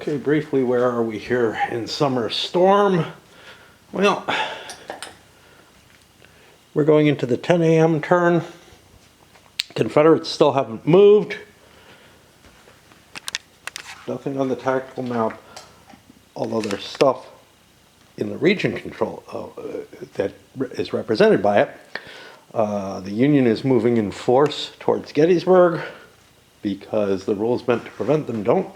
Okay, briefly, where are we here in Summer Storm? Well, we're going into the 10 a.m. turn. Confederates still haven't moved. Nothing on the tactical map, although there's stuff in the region control that is represented by it. The Union is moving in force towards Gettysburg because the rules meant to prevent them don't.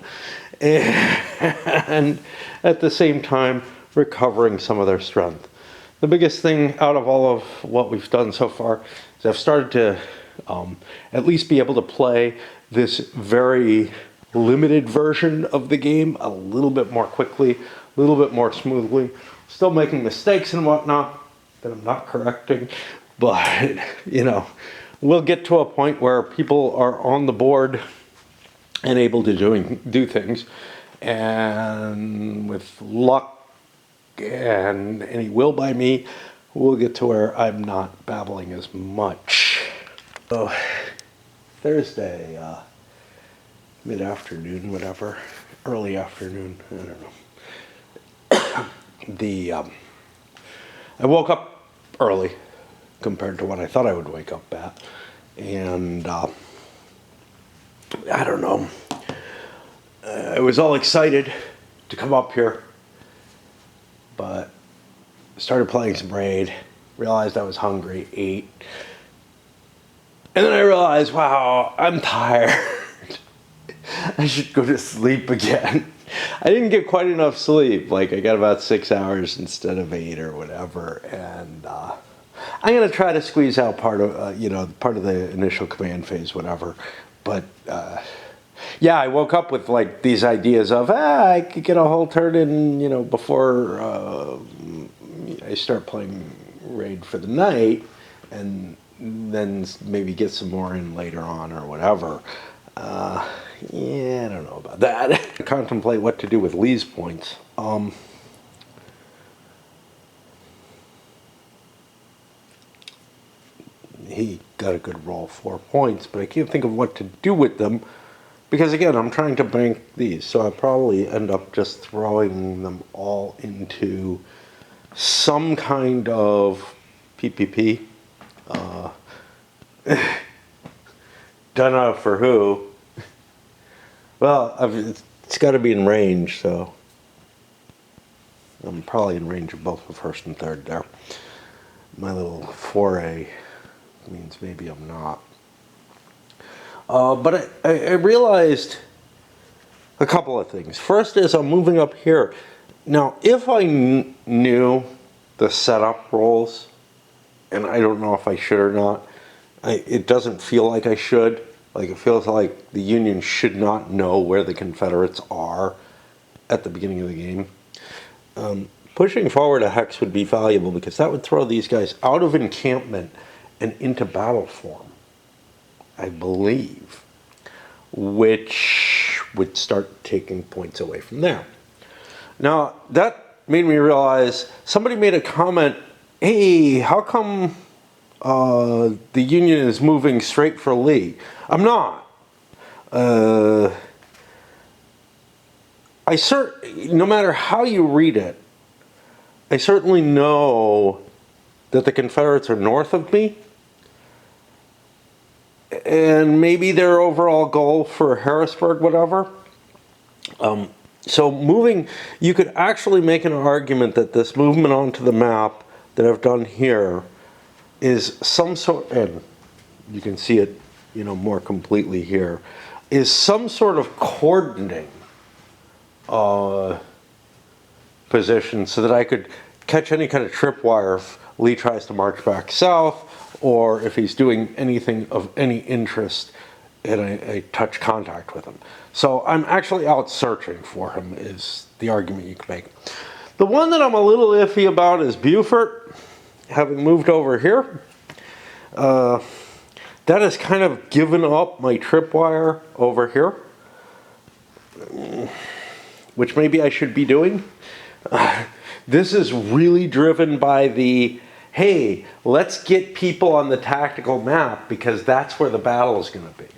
And at the same time, recovering some of their strength. The biggest thing out of all of what we've done so far is I've started to at least be able to play this very limited version of the game a little bit more quickly, a little bit more smoothly. Still making mistakes and whatnot that I'm not correcting, but you know, we'll get to a point where people are on the board and able to do things, and with luck and any will by me, we'll get to where I'm not babbling as much. So Thursday, mid-afternoon, whatever, early afternoon, I don't know. I woke up early compared to what I thought I would wake up at, and I don't know. I was all excited to come up here, but started playing some Raid, realized I was hungry, ate, and then I realized, wow, I'm tired. I should go to sleep again. I didn't get quite enough sleep. Like, I got about 6 hours instead of 8 or whatever, and I'm gonna try to squeeze out part of part of the initial command phase, whatever. But yeah, I woke up with like these ideas of I could get a whole turn in, before I start playing Raid for the night, and then maybe get some more in later on or whatever. Yeah, I don't know about that. Contemplate what to do with Lee's points. He got a good roll, 4 points, but I can't think of what to do with them because, again, I'm trying to bank these, so I'll probably end up just throwing them all into some kind of PPP. Don't know for who. Well, it's got to be in range, so I'm probably in range of both the first and third there. My little foray means maybe I'm not. But I realized a couple of things. First is I'm moving up here. Now, if I knew the setup roles, and I don't know if I should or not, it doesn't feel like I should. Like, it feels like the Union should not know where the Confederates are at the beginning of the game. Pushing forward a hex would be valuable because that would throw these guys out of encampment and into battle form, I believe, which would start taking points away from there. Now, that made me realize, somebody made a comment, hey, how come the Union is moving straight for Lee? I'm not. No matter how you read it, I certainly know that the Confederates are north of me, and maybe their overall goal for Harrisburg, whatever. So moving, you could actually make an argument that this movement onto the map that I've done here is some sort, and you can see it, more completely here, is some sort of coordinating position so that I could catch any kind of tripwire if Lee tries to march back south, or if he's doing anything of any interest and I touch contact with him. So I'm actually out searching for him is the argument you can make. The one that I'm a little iffy about is Beaufort, having moved over here. That has kind of given up my tripwire over here, which maybe I should be doing. This is really driven by the, hey, let's get people on the tactical map because that's where the battle is going to be.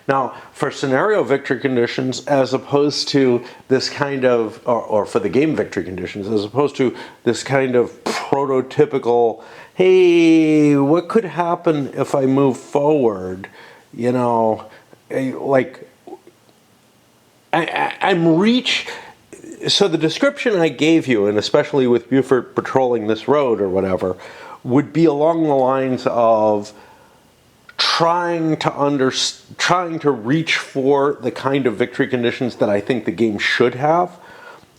Now, for scenario victory conditions, as opposed to this kind of, or for the game victory conditions, as opposed to this kind of prototypical, hey, what could happen if I move forward? You know, like, I'm reach. So the description I gave you, and especially with Buford patrolling this road or whatever, would be along the lines of trying to reach for the kind of victory conditions that I think the game should have,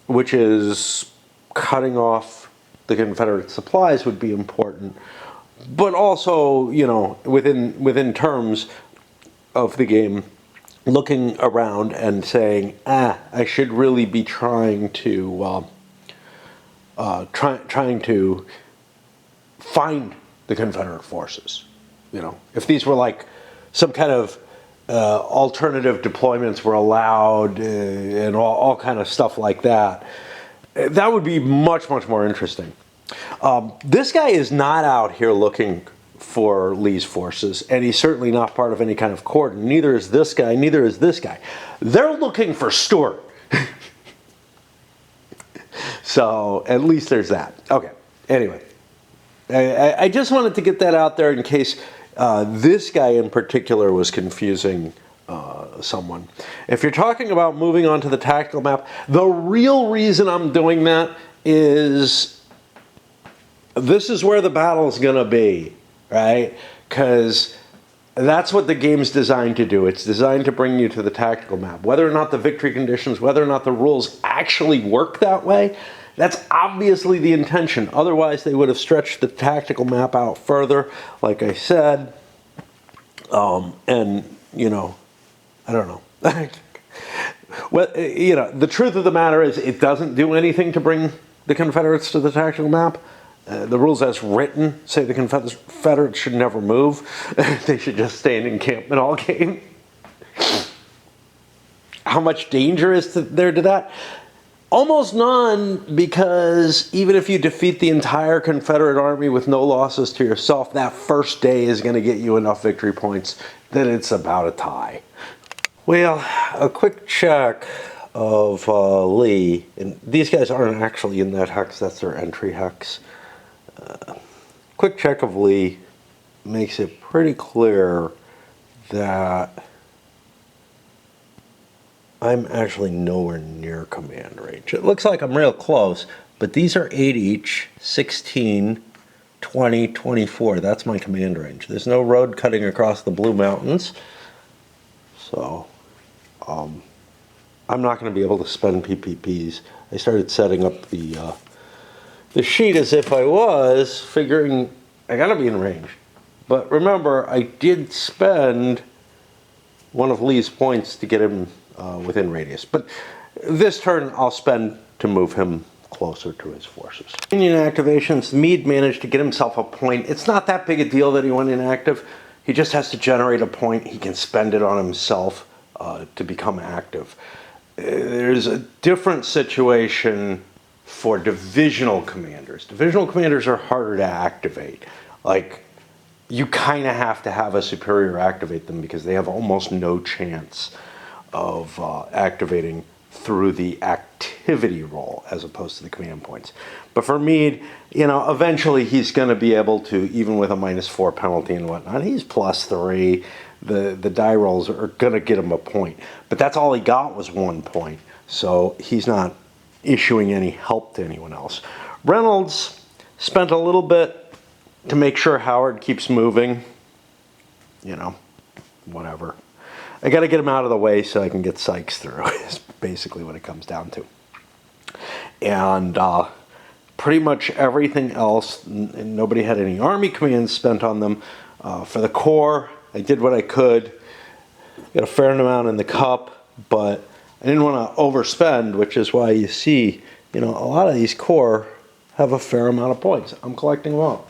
which is cutting off the Confederate supplies would be important, but also, you know, within terms of the game, looking around and saying, I should really be trying to trying to find the Confederate forces. You know, if these were like some kind of alternative deployments were allowed and all kind of stuff like that, that would be much, much more interesting. This guy is not out here looking for Lee's forces, and he's certainly not part of any kind of cordon. Neither is this guy, neither is this guy. They're looking for Stewart. So at least there's that. Okay, anyway. I just wanted to get that out there in case this guy in particular was confusing someone. If you're talking about moving on to the tactical map, the real reason I'm doing that is this is where the battle is going to be, right? Because that's what the game's designed to do. It's designed to bring you to the tactical map. Whether or not the victory conditions, whether or not the rules actually work that way, that's obviously the intention. Otherwise, they would have stretched the tactical map out further, like I said. And, you know, I don't know. Well, you know, the truth of the matter is it doesn't do anything to bring the Confederates to the tactical map. The rules as written say the Confederates should never move. They should just stay in encampment all game. How much danger is there to that? Almost none, because even if you defeat the entire Confederate army with no losses to yourself, that first day is going to get you enough victory points that it's about a tie. Well, a quick check of Lee, and these guys aren't actually in that hex, that's their entry hex. Quick check of Lee makes it pretty clear that I'm actually nowhere near command range. It looks like I'm real close, but these are 8 each, 16, 20, 24. That's my command range. There's no road cutting across the Blue Mountains, so I'm not going to be able to spend PPPs. I started setting up the sheet as if I was, figuring I got to be in range. But remember, I did spend one of Lee's points to get him within radius. But this turn I'll spend to move him closer to his forces. Union activations, Meade managed to get himself a point. It's not that big a deal that he went inactive. He just has to generate a point. He can spend it on himself to become active. There's a different situation for divisional commanders. Divisional commanders are harder to activate. Like, you kind of have to have a superior activate them because they have almost no chance of activating through the activity roll as opposed to the command points. But for Meade, you know, eventually he's going to be able to, even with a -4 penalty and whatnot, he's +3. The die rolls are going to get him a point. But that's all he got was 1 point. So he's not issuing any help to anyone else. Reynolds spent a little bit to make sure Howard keeps moving. You know, whatever. I got to get him out of the way so I can get Sykes through, is basically what it comes down to. And pretty much everything else, nobody had any army commands spent on them. For the Corps, I did what I could. Got a fair amount in the cup, but I didn't want to overspend, which is why you see, you know, a lot of these Corps have a fair amount of points. I'm collecting them all.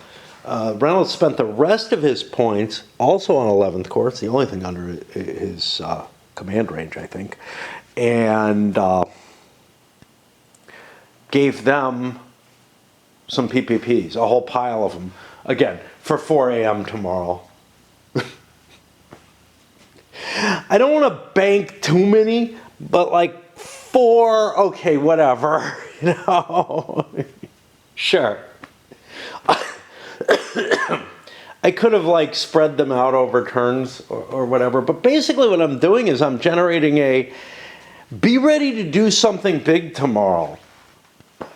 Reynolds spent the rest of his points also on 11th Corps. It's the only thing under his command range, I think. And gave them some PPPs, a whole pile of them. Again, for 4 a.m. tomorrow. I don't want to bank too many, but like 4, okay, whatever, you know. Sure. I could have like spread them out over turns or whatever, but basically what I'm doing is I'm generating a be ready to do something big tomorrow.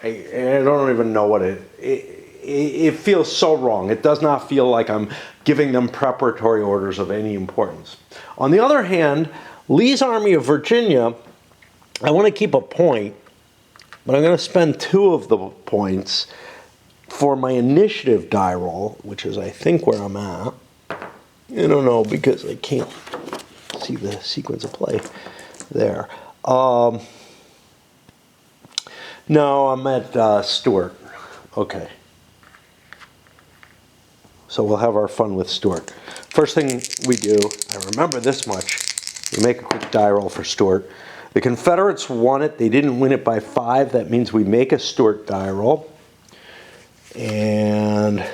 I don't even know what it feels so wrong. It does not feel like I'm giving them preparatory orders of any importance. On the other hand, Lee's Army of Virginia, I want to keep a point, but I'm going to spend 2 of the points for my initiative die roll, which is I think where I'm at. I don't know because I can't see the sequence of play there. No, I'm at Stewart. Okay. So we'll have our fun with Stewart. First thing we do, I remember this much, we make a quick die roll for Stewart. The Confederates won it. They didn't win it by 5. That means we make a Stewart die roll. And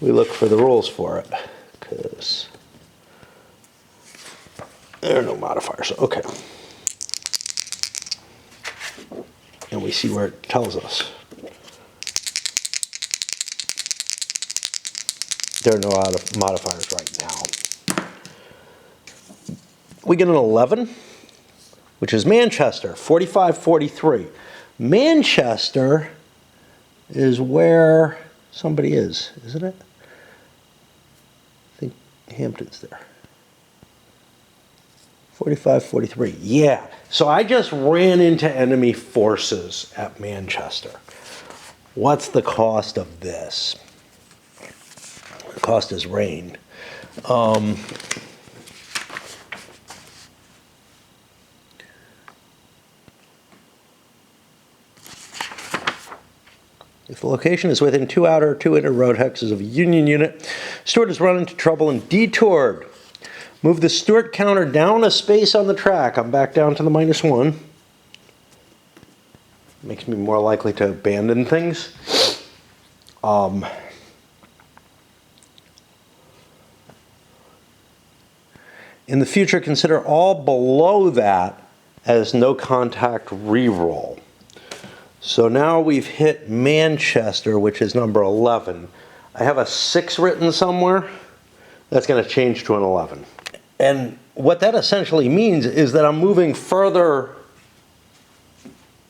we look for the rules for it, because there are no modifiers. Okay. And we see where it tells us. There are no modifiers right now. We get an 11, which is Manchester, 45-43. Manchester is where somebody is, isn't it? I think Hampton's there. 45-43, yeah. So I just ran into enemy forces at Manchester. What's the cost of this? The cost is rain. If the location is within 2 outer or 2 inner road hexes of a Union unit, Stewart is run into trouble and detoured. Move the Stewart counter down a space on the track. I'm back down to the -1. Makes me more likely to abandon things. In the future, consider all below that as no contact reroll. So now we've hit Manchester, which is number 11. I have a 6 written somewhere. That's going to change to an 11. And what that essentially means is that I'm moving further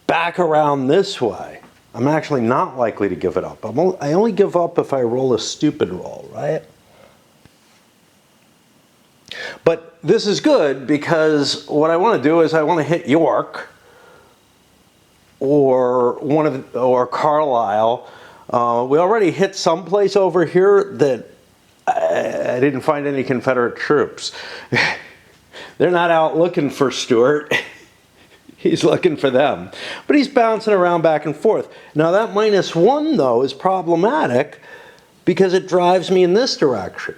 back around this way. I'm actually not likely to give it up. I only give up if I roll a stupid roll, right? But this is good because what I want to do is I want to hit York or Carlisle. We already hit someplace over here that I didn't find any Confederate troops. They're not out looking for Stewart. He's looking for them. But he's bouncing around back and forth. Now that -1 though is problematic because it drives me in this direction.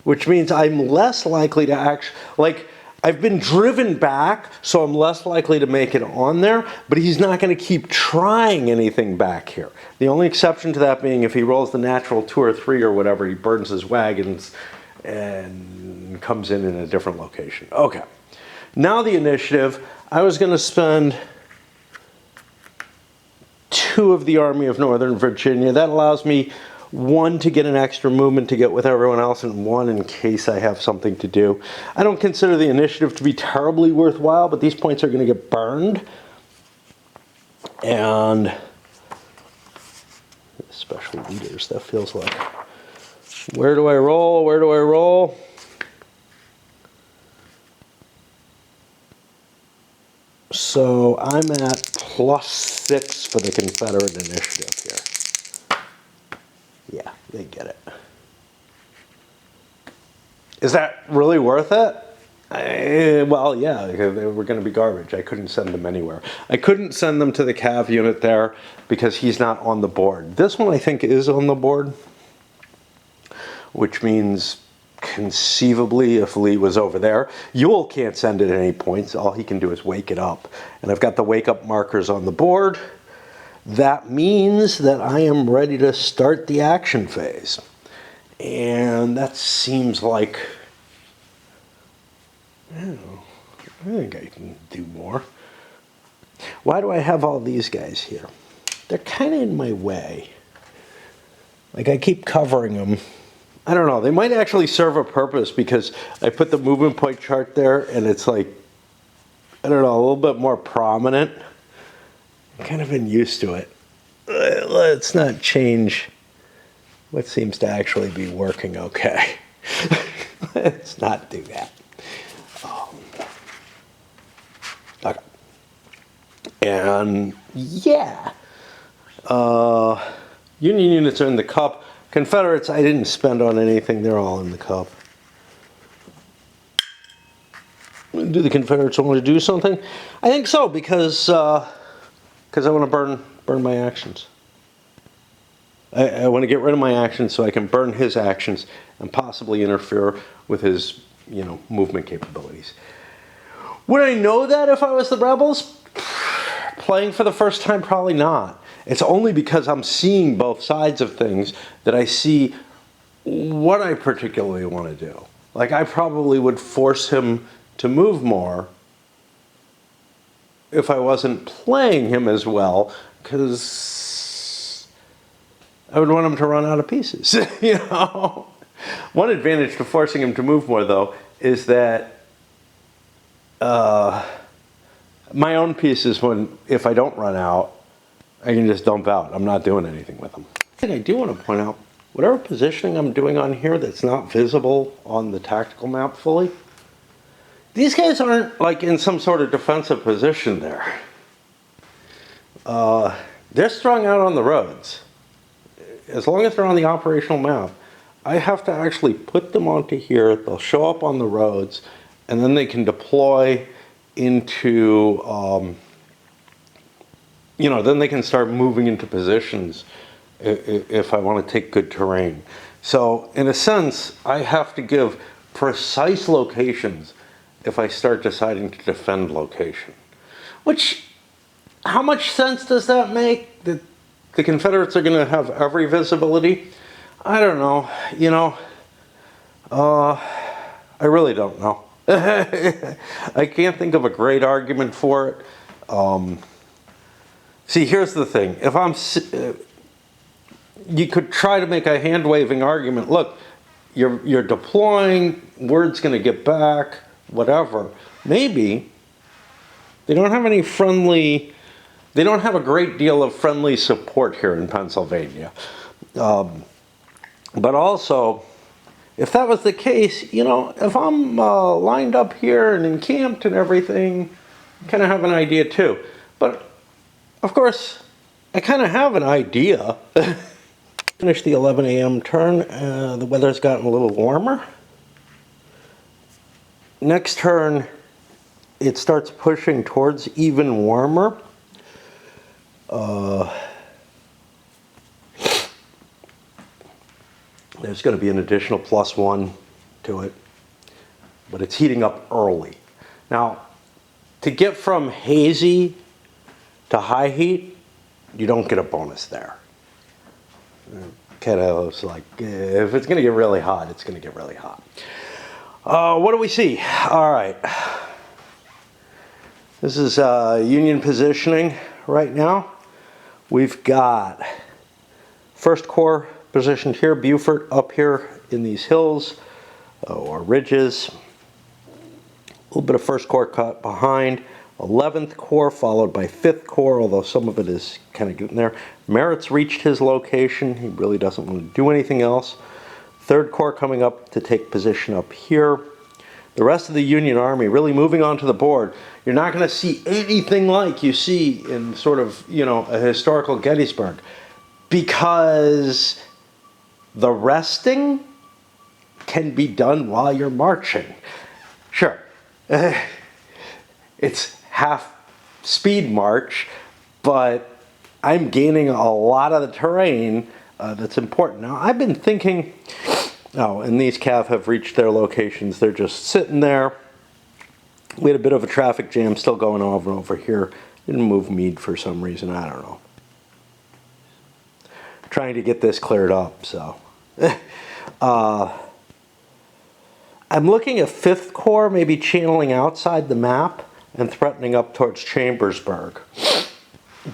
Which means I'm less likely to actually, like, I've been driven back, so I'm less likely to make it on there, but he's not going to keep trying anything back here. The only exception to that being if he rolls the natural 2 or 3 or whatever, he burns his wagons and comes in a different location. Okay. Now the initiative, I was going to spend 2 of the Army of Northern Virginia. That allows me 1 to get an extra movement to get with everyone else, and 1 in case I have something to do. I don't consider the initiative to be terribly worthwhile, but these points are going to get burned. And especially leaders, that feels like. Where do I roll? Where do I roll? So I'm at +6 for the Confederate initiative here. Yeah, they get it. Is that really worth it? Well, yeah, they were going to be garbage. I couldn't send them anywhere. I couldn't send them to the Cav unit there because he's not on the board. This one I think is on the board, which means conceivably if Lee was over there, Ewell can't send it at any points. All he can do is wake it up. And I've got the wake up markers on the board. That means that I am ready to start the action phase. And that seems like Oh, I think I can do more. Why do I have all these guys here? They're kind of in my way. Like, I keep covering them. I don't know, they might actually serve a purpose because I put the movement point chart there and it's like, I don't know, a little bit more prominent. I've kind of been used to it. Let's not change what seems to actually be working okay. Let's not do that. Okay. And yeah, Union units are in the cup. Confederates, I didn't spend on anything. They're all in the cup. Do the Confederates want to do something? I think so, because I want to burn my actions. I want to get rid of my actions so I can burn his actions and possibly interfere with his, movement capabilities. Would I know that if I was the rebels? Playing for the first time, probably not. It's only because I'm seeing both sides of things that I see what I particularly want to do. Like, I probably would force him to move more if I wasn't playing him as well, because I would want him to run out of pieces. One advantage to forcing him to move more, though, is that my own pieces, if I don't run out, I can just dump out. I'm not doing anything with them. I do want to point out, whatever positioning I'm doing on here that's not visible on the tactical map fully, these guys aren't like in some sort of defensive position there. They're strung out on the roads. As long as they're on the operational map, I have to actually put them onto here. They'll show up on the roads, and then they can deploy into, then they can start moving into positions if I want to take good terrain. So in a sense, I have to give precise locations if I start deciding to defend location. Which, how much sense does that make? That the Confederates are going to have every visibility? I don't know. I really don't know. I can't think of a great argument for it. See, here's the thing. If I'm, you could try to make a hand-waving argument. Look, you're deploying, word's going to get back, whatever. Maybe they don't have any friendly, they don't have a great deal of friendly support here in Pennsylvania. But also, if that was the case, if I'm lined up here and encamped and everything, I kind of have an idea too. But of course, I kind of have an idea. Finish the 11 a.m. turn. The weather's gotten a little warmer. Next turn, it starts pushing towards even warmer. There's going to be an additional +1 to it, but it's heating up early. Now, to get from hazy to high heat, you don't get a bonus there. Kind of like, if it's going to get really hot, it's going to get really hot. What do we see? All right. This is Union positioning right now. We've got 1st Corps positioned here, Beaufort up here in these hills or ridges. A little bit of 1st Corps cut behind. 11th Corps followed by 5th Corps, although some of it is kind of getting there. Merritt's reached his location. He really doesn't want to do anything else. 3rd Corps coming up to take position up here. The rest of the Union Army really moving onto the board. You're not going to see anything like you see in sort of, a historical Gettysburg, because the resting can be done while you're marching. Sure, it's half speed march, but I'm gaining a lot of the terrain that's important. Now, I've been thinking, and these cav have reached their locations. They're just sitting there. We had a bit of a traffic jam still going on over here. Didn't move Meade for some reason, I don't know. Trying to get this cleared up, so. I I'm looking at 5th Corps, maybe channeling outside the map and threatening up towards Chambersburg.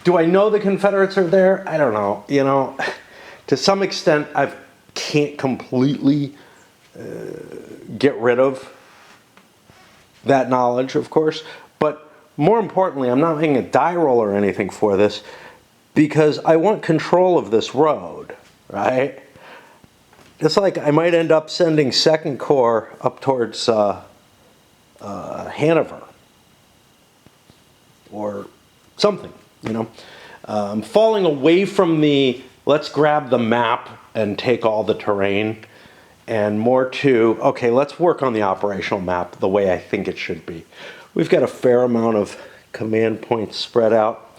Do I know the Confederates are there? I don't know. You know, to some extent, I can't completely get rid of that knowledge, of course. But more importantly, I'm not making a die roll or anything for this because I want control of this road, right? It's like I might end up sending 2nd Corps up towards Hanover or something, you know. I'm falling away from the let's grab the map and take all the terrain and more to, okay, let's work on the operational map the way I think it should be. We've got a fair amount of command points spread out.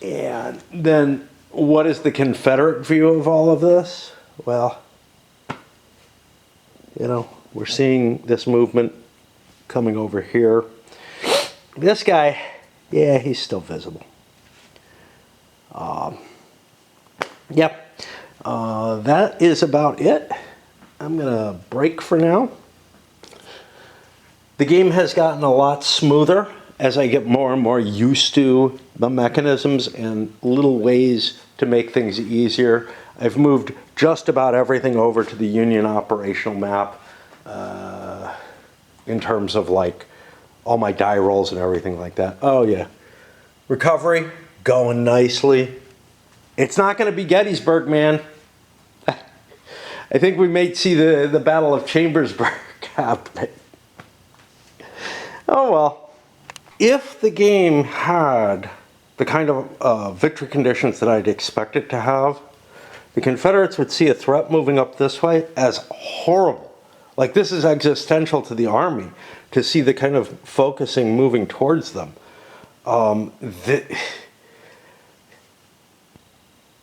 And then what is the Confederate view of all of this? Well, you know, we're seeing this movement coming over here. This guy, yeah, he's still visible. Yep, that is about it. I'm gonna break for now. The game has gotten a lot smoother as I get more and more used to the mechanisms and little ways to make things easier. I've moved just about everything over to the Union operational map in terms of like all my die rolls and everything like that. Oh yeah. Recovery, going nicely. It's not going to be Gettysburg, man. I think we may see the Battle of Chambersburg happening. Oh well. If the game had the kind of victory conditions that I'd expect it to have, the Confederates would see a threat moving up this way as horrible. Like this is existential to the army to see the kind of focusing moving towards them.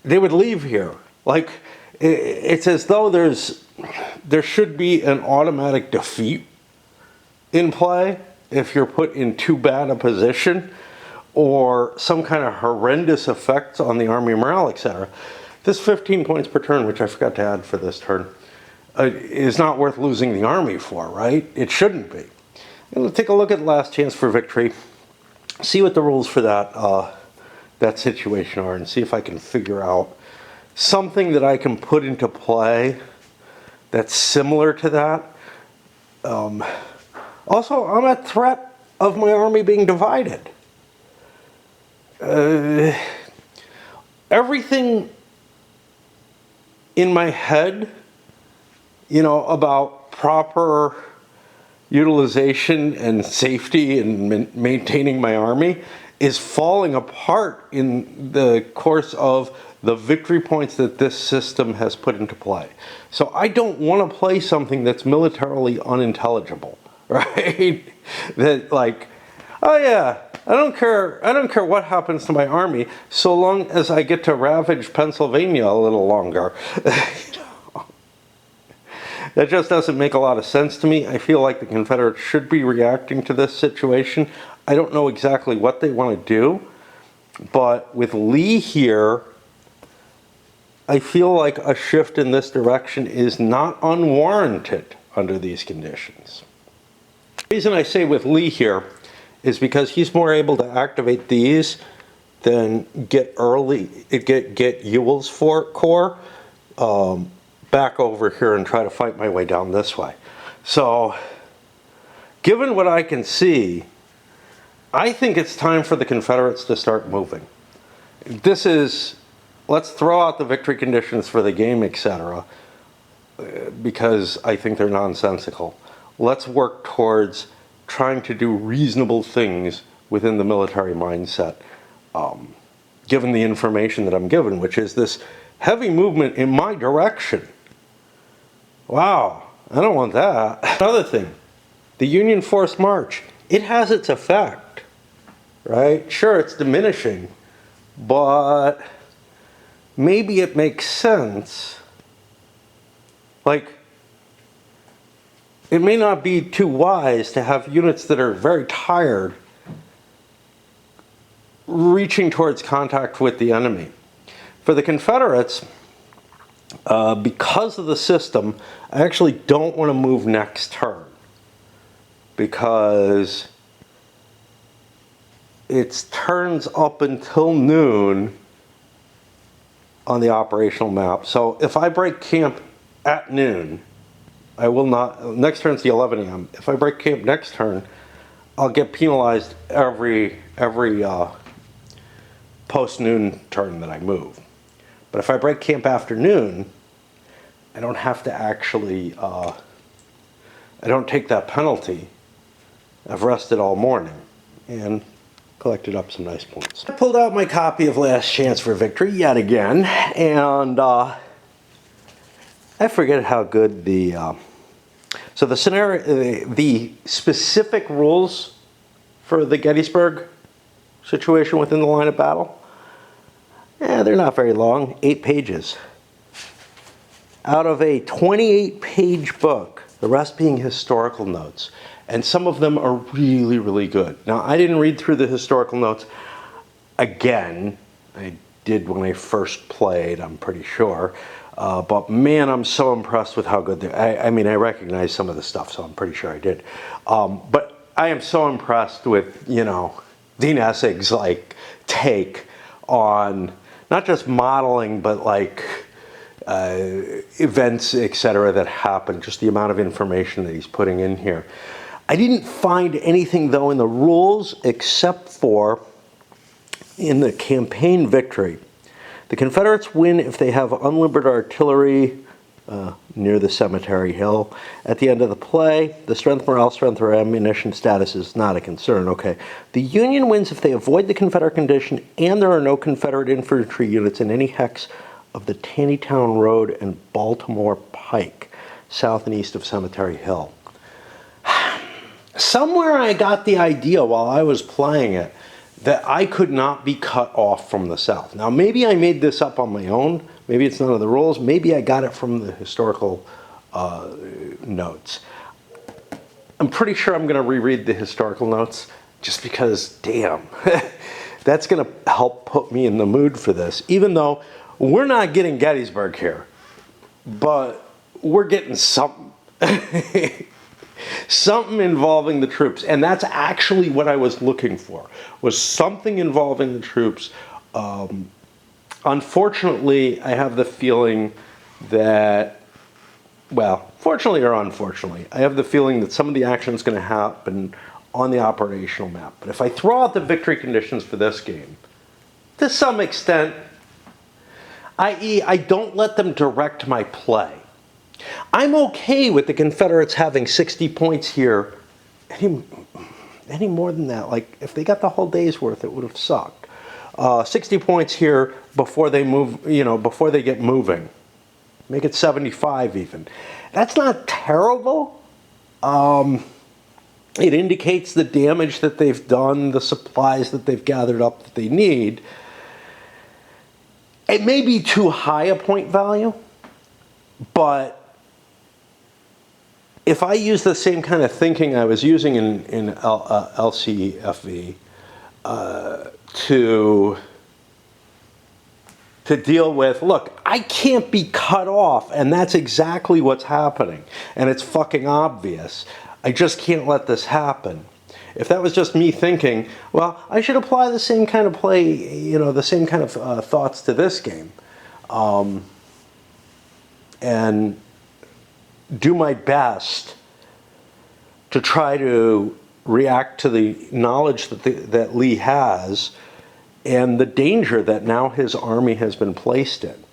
They would leave here. Like it's as though there should be an automatic defeat in play if you're put in too bad a position or some kind of horrendous effects on the army morale, etc. This 15 points per turn, which I forgot to add for this turn, is not worth losing the army for, right? It shouldn't be. I'm going to take a look at Last Chance for Victory, see what the rules for that situation are, and see if I can figure out something that I can put into play that's similar to that. Also, I'm at threat of my army being divided. Everything in my head, you know, about proper utilization and safety and maintaining my army is falling apart in the course of the victory points that this system has put into play. So I don't want to play something that's militarily unintelligible, right? That like, oh yeah, I don't care what happens to my army so long as I get to ravage Pennsylvania a little longer. That just doesn't make a lot of sense to me. I feel like the Confederates should be reacting to this situation. I don't know exactly what they want to do, but with Lee here, I feel like a shift in this direction is not unwarranted under these conditions. The reason I say with Lee here is because he's more able to activate these than get Ewell's Corps back over here and try to fight my way down this way. So, given what I can see, I think it's time for the Confederates to start moving. This is, let's throw out the victory conditions for the game, etc., because I think they're nonsensical. Let's work towards trying to do reasonable things within the military mindset, given the information that I'm given, which is this heavy movement in my direction. Wow, I don't want that. Another thing, the Union forced march, it has its effect, right? Sure, it's diminishing, but maybe it makes sense. Like, it may not be too wise to have units that are very tired reaching towards contact with the enemy. For the Confederates, Because of the system, I actually don't want to move next turn, because it's turns up until noon on the operational map. So if I break camp at noon, I will not, next turn's the 11 a.m. If I break camp next turn, I'll get penalized every post-noon turn that I move. But if I break camp afternoon, I don't have to actually, I don't take that penalty. I've rested all morning and collected up some nice points. I pulled out my copy of Last Chance for Victory yet again, and I forget how good the, so the scenario, the specific rules for the Gettysburg situation within the line of battle, they're not very long, 8 pages. Out of a 28-page book, the rest being historical notes. And some of them are really, really good. Now, I didn't read through the historical notes again. I did when I first played, I'm pretty sure. But man, I'm so impressed with how good they are. I mean, I recognize some of the stuff, so I'm pretty sure I did. But I am so impressed with, you know, Dean Essig's, like, take on not just modeling, but, like, events, etc., that happen, just the amount of information that he's putting in here. I didn't find anything, though, in the rules except for in the campaign victory. The Confederates win if they have unlimbered artillery near the cemetery hill. At the end of the play, the strength, morale, strength, or ammunition status is not a concern. Okay. The Union wins if they avoid the Confederate condition and there are no Confederate infantry units in any hex of the Taneytown Road and Baltimore Pike, south and east of Cemetery Hill. Somewhere I got the idea while I was playing it that I could not be cut off from the south. Now, maybe I made this up on my own. Maybe it's none of the rules. Maybe I got it from the historical notes. I'm pretty sure I'm going to reread the historical notes just because, damn, that's going to help put me in the mood for this. Even though we're not getting Gettysburg here, but we're getting something. Something involving the troops. And that's actually what I was looking for, was something involving the troops. Unfortunately, I have the feeling that, well, fortunately or unfortunately, I have the feeling that some of the action is going to happen on the operational map. But if I throw out the victory conditions for this game, to some extent, i.e., I don't let them direct my play. I'm okay with the Confederates having 60 points here. Any more than that, like if they got the whole day's worth, it would have sucked. 60 points here before they move, you know, before they get moving. Make it 75 even. That's not terrible. It indicates the damage that they've done, the supplies that they've gathered up that they need. It may be too high a point value, but if I use the same kind of thinking I was using in LCFV to deal with, look, I can't be cut off, and that's exactly what's happening, and it's fucking obvious. I just can't let this happen. If that was just me thinking, well, I should apply the same kind of play, you know, the same kind of thoughts to this game, and do my best to try to react to the knowledge that Lee has and the danger that now his army has been placed in.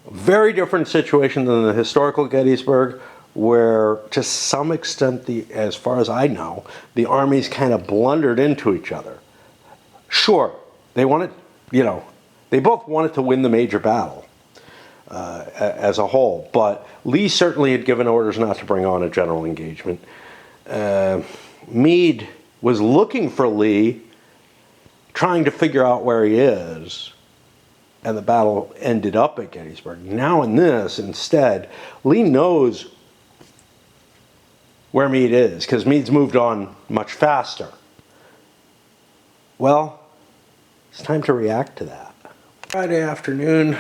Very different situation than the historical Gettysburg, where to some extent, as far as I know, the armies kind of blundered into each other. Sure, they wanted, you know, they both wanted to win the major battle as a whole, but Lee certainly had given orders not to bring on a general engagement. Meade was looking for Lee, trying to figure out where he is, and the battle ended up at Gettysburg. Now in this, instead, Lee knows where Meade is, because Meade's moved on much faster. Well, it's time to react to that. Friday afternoon,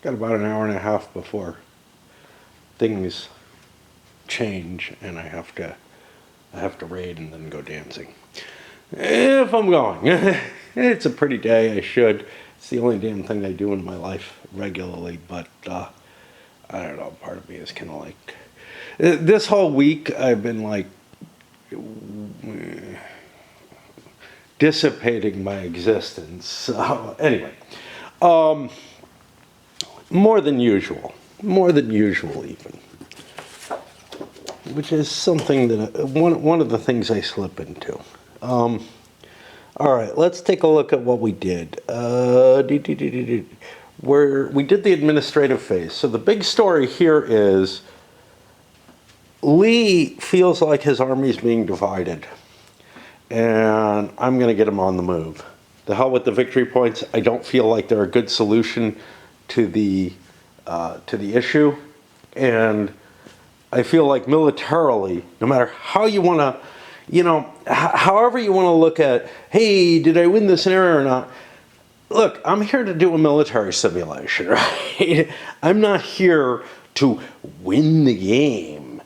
got about an hour and a half before things change, and I have to raid and then go dancing. If I'm going. It's a pretty day, I should. It's the only damn thing I do in my life regularly, but I don't know, part of me is kind of like... This whole week I've been like dissipating my existence. So anyway, more than usual even, which is something that one of the things I slip into. All right, let's take a look at what we did. We did the administrative phase. So the big story here is Lee feels like his army is being divided, and I'm going to get him on the move. The hell with the victory points. I don't feel like they're a good solution to the issue, and I feel like militarily, no matter how you want to, however you want to look at, hey, did I win this area or not? Look, I'm here to do a military simulation, right? I'm not here to win the game.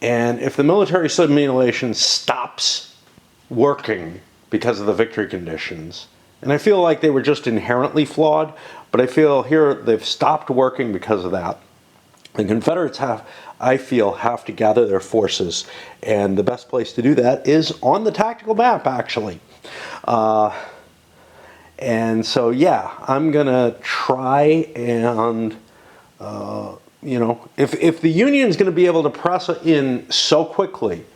And if the military simulation stops working because of the victory conditions, and I feel like they were just inherently flawed, but I feel here they've stopped working because of that. The Confederates I feel, have to gather their forces, and the best place to do that is on the tactical map, actually. And so, yeah, I'm going to try and, if the Union's going to be able to press in so quickly,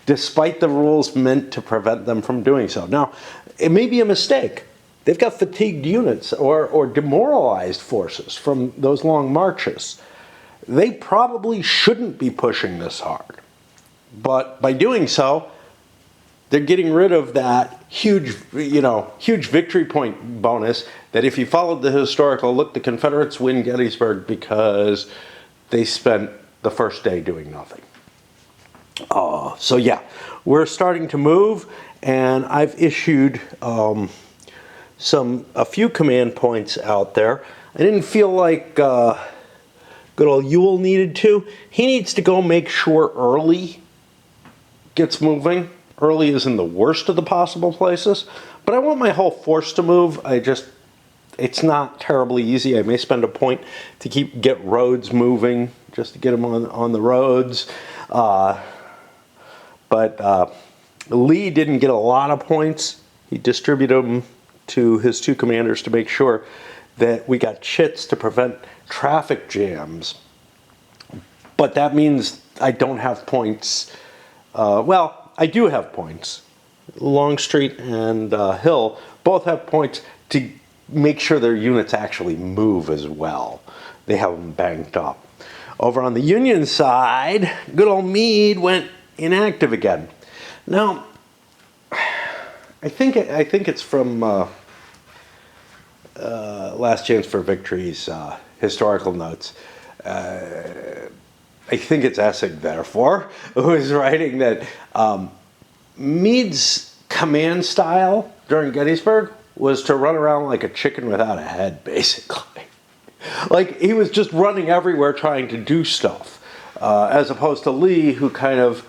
despite the rules meant to prevent them from doing so. Now, it may be a mistake. They've got fatigued units or demoralized forces from those long marches. They probably shouldn't be pushing this hard. But by doing so, they're getting rid of that huge victory point bonus that if you followed the historical, look, the Confederates win Gettysburg because they spent the first day doing nothing. So yeah, we're starting to move, and I've issued a few command points out there. I didn't feel like good old Ewell needed to. He needs to go make sure Early gets moving. Early is in the worst of the possible places, but I want my whole force to move. It's not terribly easy. I may spend a point to get roads moving, just to get them on the roads. But Lee didn't get a lot of points. He distributed them to his two commanders to make sure that we got chits to prevent traffic jams. But that means I don't have points. Well, I do have points. Longstreet and Hill both have points to make sure their units actually move as well. They have them banked up. Over on the Union side, good old Meade went inactive again. Now, I think it's from Last Chance for Victory's historical notes. I think it's Essig, therefore, who is writing that Meade's command style during Gettysburg was to run around like a chicken without a head, basically. Like, he was just running everywhere trying to do stuff, as opposed to Lee, who kind of,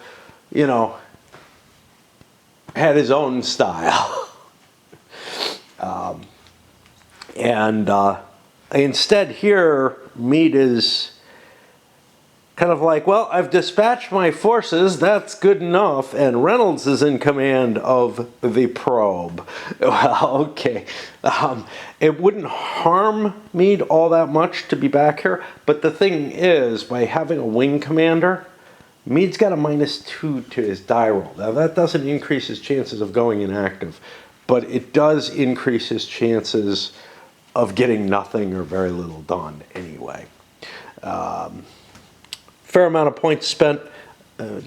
had his own style. Instead here, Meade is kind of like, well, I've dispatched my forces, that's good enough, and Reynolds is in command of the probe. Well, okay. It wouldn't harm Meade all that much to be back here, but the thing is, by having a wing commander, Meade's got a -2 to his die roll. Now, that doesn't increase his chances of going inactive, but it does increase his chances of getting nothing or very little done anyway. Fair amount of points spent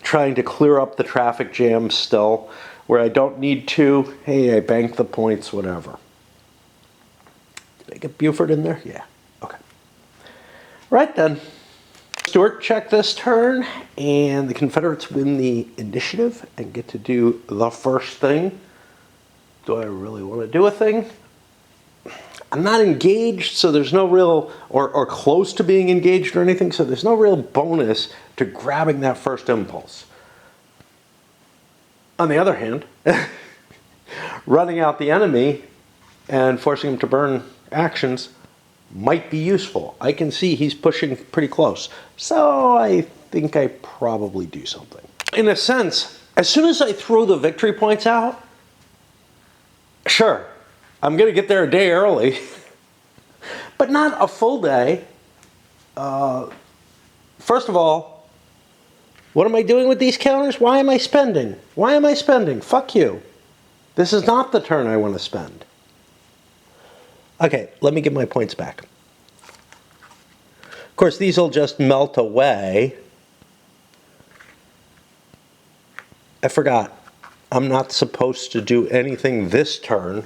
trying to clear up the traffic jams still. Where I don't need to, hey, I banked the points, whatever. Did I get Buford in there? Yeah, okay. Right then. Stewart check this turn, and the Confederates win the initiative and get to do the first thing. Do I really want to do a thing? I'm not engaged, so there's no real, or close to being engaged or anything, so there's no real bonus to grabbing that first impulse. On the other hand, running out the enemy and forcing him to burn actions might be useful. I can see he's pushing pretty close, so I think I probably do something. In a sense, as soon as I throw the victory points out, sure, I'm going to get there a day early, but not a full day. First of all, what am I doing with these counters? Why am I spending? Why am I spending? Fuck you. This is not the turn I want to spend. Okay, let me get my points back. Of course, these will just melt away. I forgot. I'm not supposed to do anything this turn.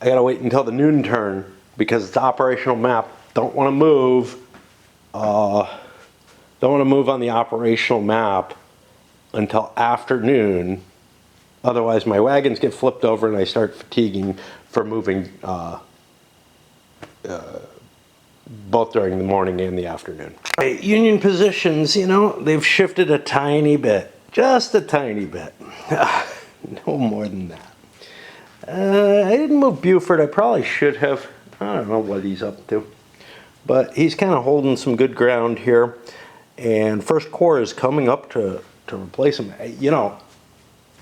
I gotta wait until the noon turn because it's operational map. Don't want to move. Don't want to move on the operational map until afternoon. Otherwise, my wagons get flipped over and I start fatiguing for moving both during the morning and the afternoon. Union positions, you know, they've shifted a tiny bit. Just a tiny bit. No more than that. I didn't move Buford. I probably should have. I don't know what he's up to. But he's kind of holding some good ground here. And First Corps is coming up to replace him. You know,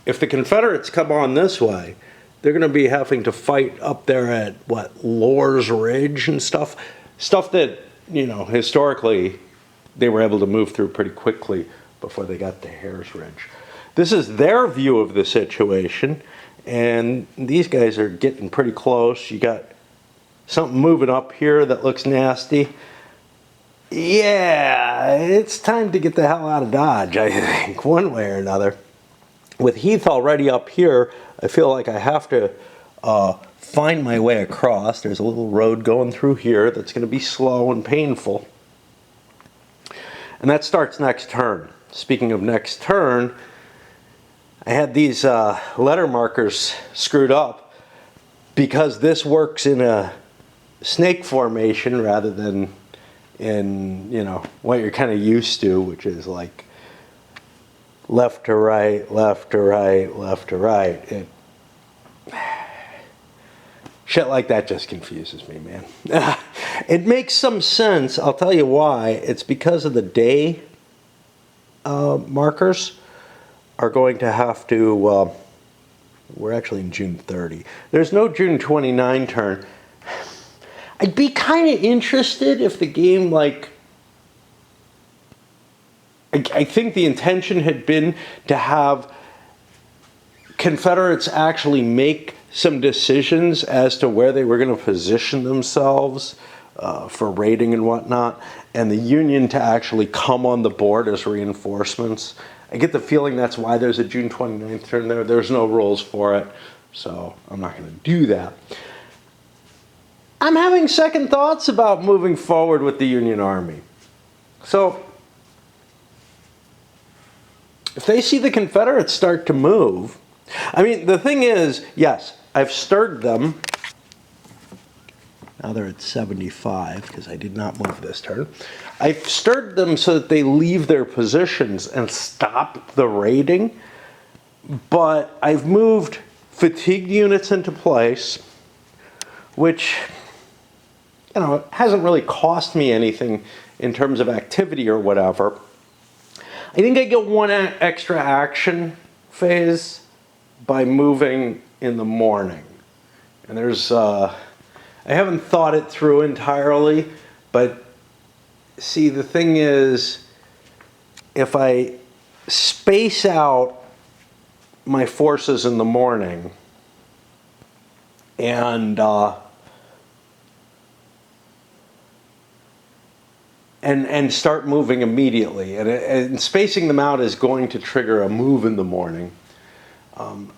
if the Confederates come on this way, they're going to be having to fight up there at, what, Lore's Ridge and stuff. Stuff that, you know, historically they were able to move through pretty quickly before they got to Hare's Ridge. This is their view of the situation. And these guys are getting pretty close. You got something moving up here that looks nasty. Yeah, it's time to get the hell out of Dodge, I think, one way or another. With Heath already up here, I feel like I have to find my way across. There's a little road going through here that's going to be slow and painful. And that starts next turn. Speaking of next turn, I had these letter markers screwed up because this works in a snake formation rather than in, you know, what you're kind of used to, which is like left to right, left to right, left to right. Shit like that just confuses me, man. It makes some sense. I'll tell you why. It's because of the day markers are going to have to, we're actually in June 30. There's no June 29 turn. I'd be kind of interested if the game, like, I think the intention had been to have Confederates actually make some decisions as to where they were going to position themselves for raiding and whatnot, and the Union to actually come on the board as reinforcements. I get the feeling that's why there's a June 29th turn there. There's no rules for it, so I'm not going to do that. I'm having second thoughts about moving forward with the Union Army. So, if they see the Confederates start to move, I mean, the thing is, yes, I've stirred them. Now they're at 75 because I did not move this turn. I've stirred them so that they leave their positions and stop the raiding. But I've moved fatigued units into place, which, you know, hasn't really cost me anything in terms of activity or whatever. I think I get one extra action phase by moving in the morning. And there's, I haven't thought it through entirely, but see, the thing is, if I space out my forces in the morning and start moving immediately, and spacing them out is going to trigger a move in the morning.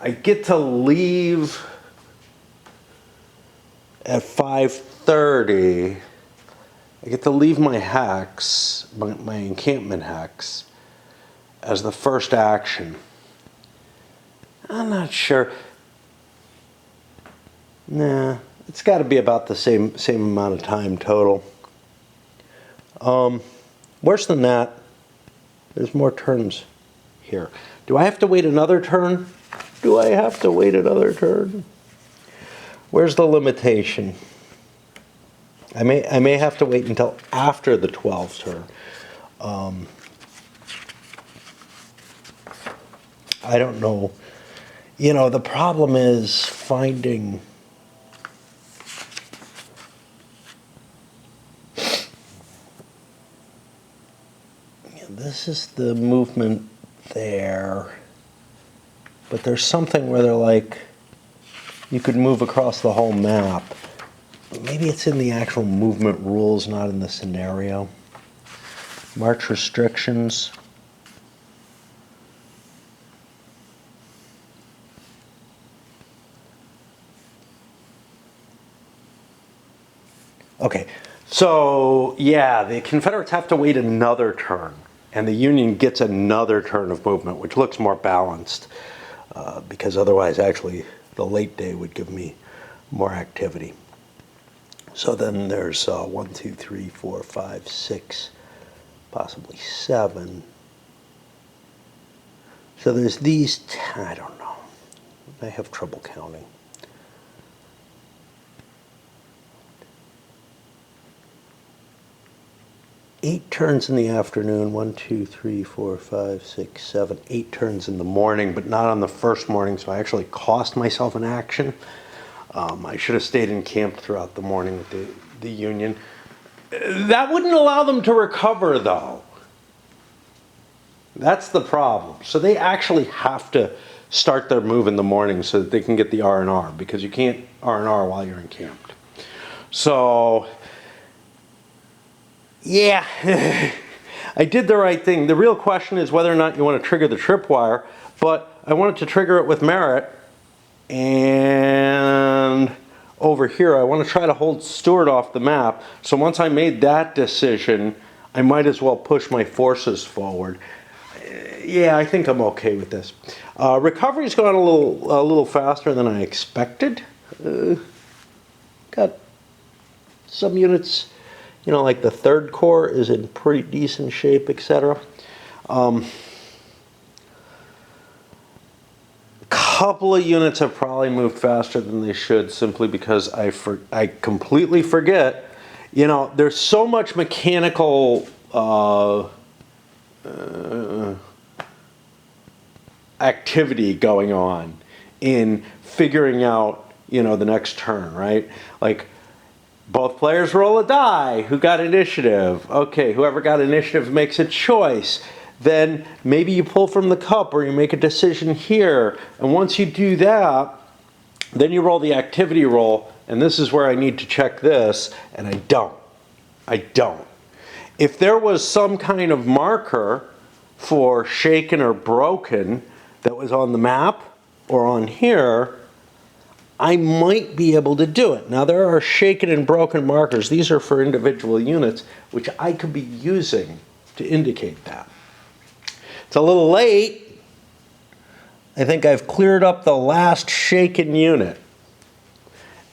I get to leave at 5:30. I get to leave my hex, my encampment hex, as the first action. I'm not sure. Nah, It's got to be about the same amount of time total. Worse than that, there's more turns here. Do I have to wait another turn? Do I have to wait another turn? Where's the limitation? I may have to wait until after the 12th turn. I don't know. You know, the problem is finding this is the movement there, but there's something where they're like, you could move across the whole map. Maybe it's in the actual movement rules, not in the scenario. March restrictions. Okay, so yeah, the Confederates have to wait another turn, and the Union gets another turn of movement, which looks more balanced, because otherwise, actually, the late day would give me more activity. So then there's 1, 2, 3, 4, 5, 6, possibly 7. So there's these, I don't know. I have trouble counting. Eight turns in the afternoon, 1, 2, 3, 4, 5, 6, 7, 8 turns in the morning, but not on the first morning, so I actually cost myself an action. I should have stayed in camp throughout the morning with the Union. That wouldn't allow them to recover, though. That's the problem. So they actually have to start their move in the morning so that they can get the R&R, because you can't R&R while you're encamped. So, yeah, I did the right thing. The real question is whether or not you want to trigger the tripwire, but I wanted to trigger it with merit. And over here, I want to try to hold Stewart off the map. So once I made that decision, I might as well push my forces forward. Yeah, I think I'm okay with this. Recovery's gone a little faster than I expected. Got some units, you know, like the 3rd Corps is in pretty decent shape, etc. Couple of units have probably moved faster than they should, simply because I completely forget. You know, there's so much mechanical activity going on in figuring out, you know, the next turn, right? Like, both players roll a die. Who got initiative? Okay, whoever got initiative makes a choice. Then maybe you pull from the cup, or you make a decision here. And once you do that, then you roll the activity roll. And this is where I need to check this, and I don't. I don't. If there was some kind of marker for shaken or broken that was on the map or on here, I might be able to do it. Now, there are shaken and broken markers. These are for individual units, which I could be using to indicate that. It's a little late. I think I've cleared up the last shaken unit.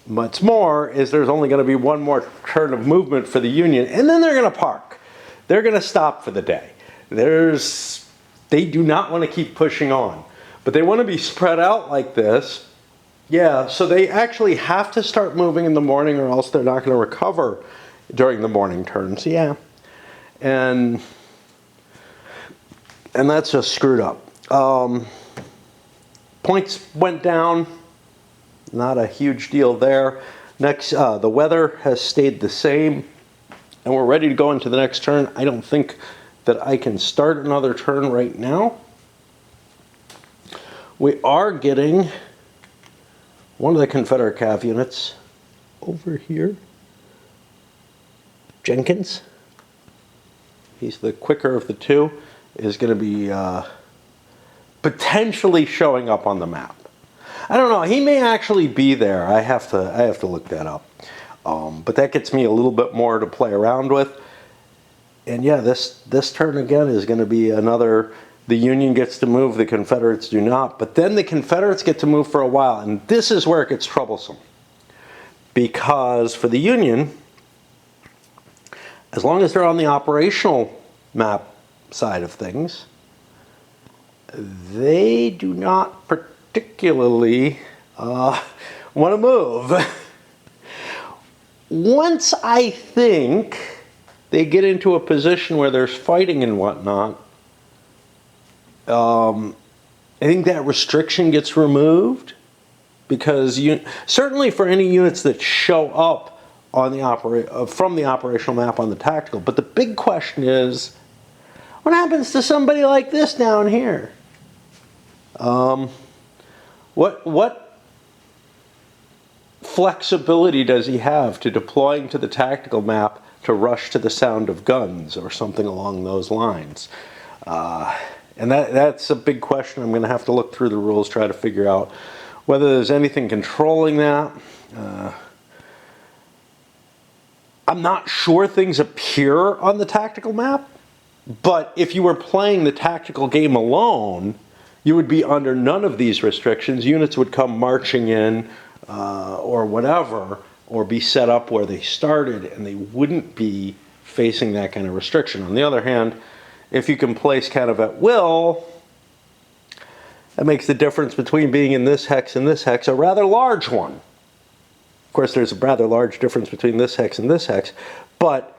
What's more is there's only going to be one more turn of movement for the Union, and then they're going to park. They're going to stop for the day. They do not want to keep pushing on, but they want to be spread out like this. Yeah, so they actually have to start moving in the morning, or else they're not going to recover during the morning turns. Yeah, and that's just screwed up. Points went down. Not a huge deal there. Next, the weather has stayed the same, and we're ready to go into the next turn. I don't think that I can start another turn right now. We are getting one of the Confederate cav units over here. Jenkins. He's the quicker of the two. Is going to be potentially showing up on the map. I don't know. He may actually be there. I have to look that up. But that gets me a little bit more to play around with. And yeah, this turn again is going to be another. The Union gets to move, the Confederates do not. But then the Confederates get to move for a while, and this is where it gets troublesome. Because for the Union, as long as they're on the operational map side of things, they do not particularly want to move. Once I think they get into a position where there's fighting and whatnot, I think that restriction gets removed, because certainly for any units that show up on the from the operational map on the tactical. But the big question is, what happens to somebody like this down here? What flexibility does he have to deploying to the tactical map to rush to the sound of guns or something along those lines? And that's a big question. I'm going to have to look through the rules, try to figure out whether there's anything controlling that. I'm not sure things appear on the tactical map, but if you were playing the tactical game alone, you would be under none of these restrictions. Units would come marching in or whatever, or be set up where they started, and they wouldn't be facing that kind of restriction. On the other hand, if you can place kind of at will, that makes the difference between being in this hex and this hex a rather large one. Of course, there's a rather large difference between this hex and this hex, but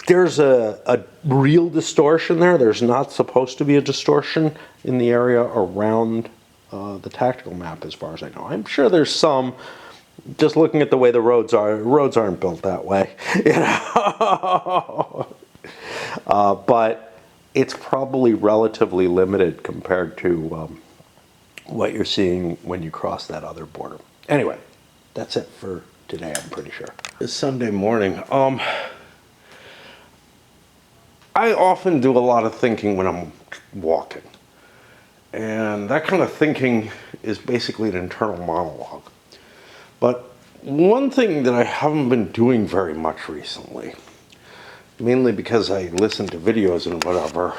there's a real distortion there. There's not supposed to be a distortion in the area around the tactical map, as far as I know. I'm sure there's some. Just looking at the way the roads aren't built that way, you know. But it's probably relatively limited compared to what you're seeing when you cross that other border. Anyway, that's it for today, I'm pretty sure. It's Sunday morning. I often do a lot of thinking when I'm walking. And that kind of thinking is basically an internal monologue. But one thing that I haven't been doing very much recently, mainly because I listen to videos and whatever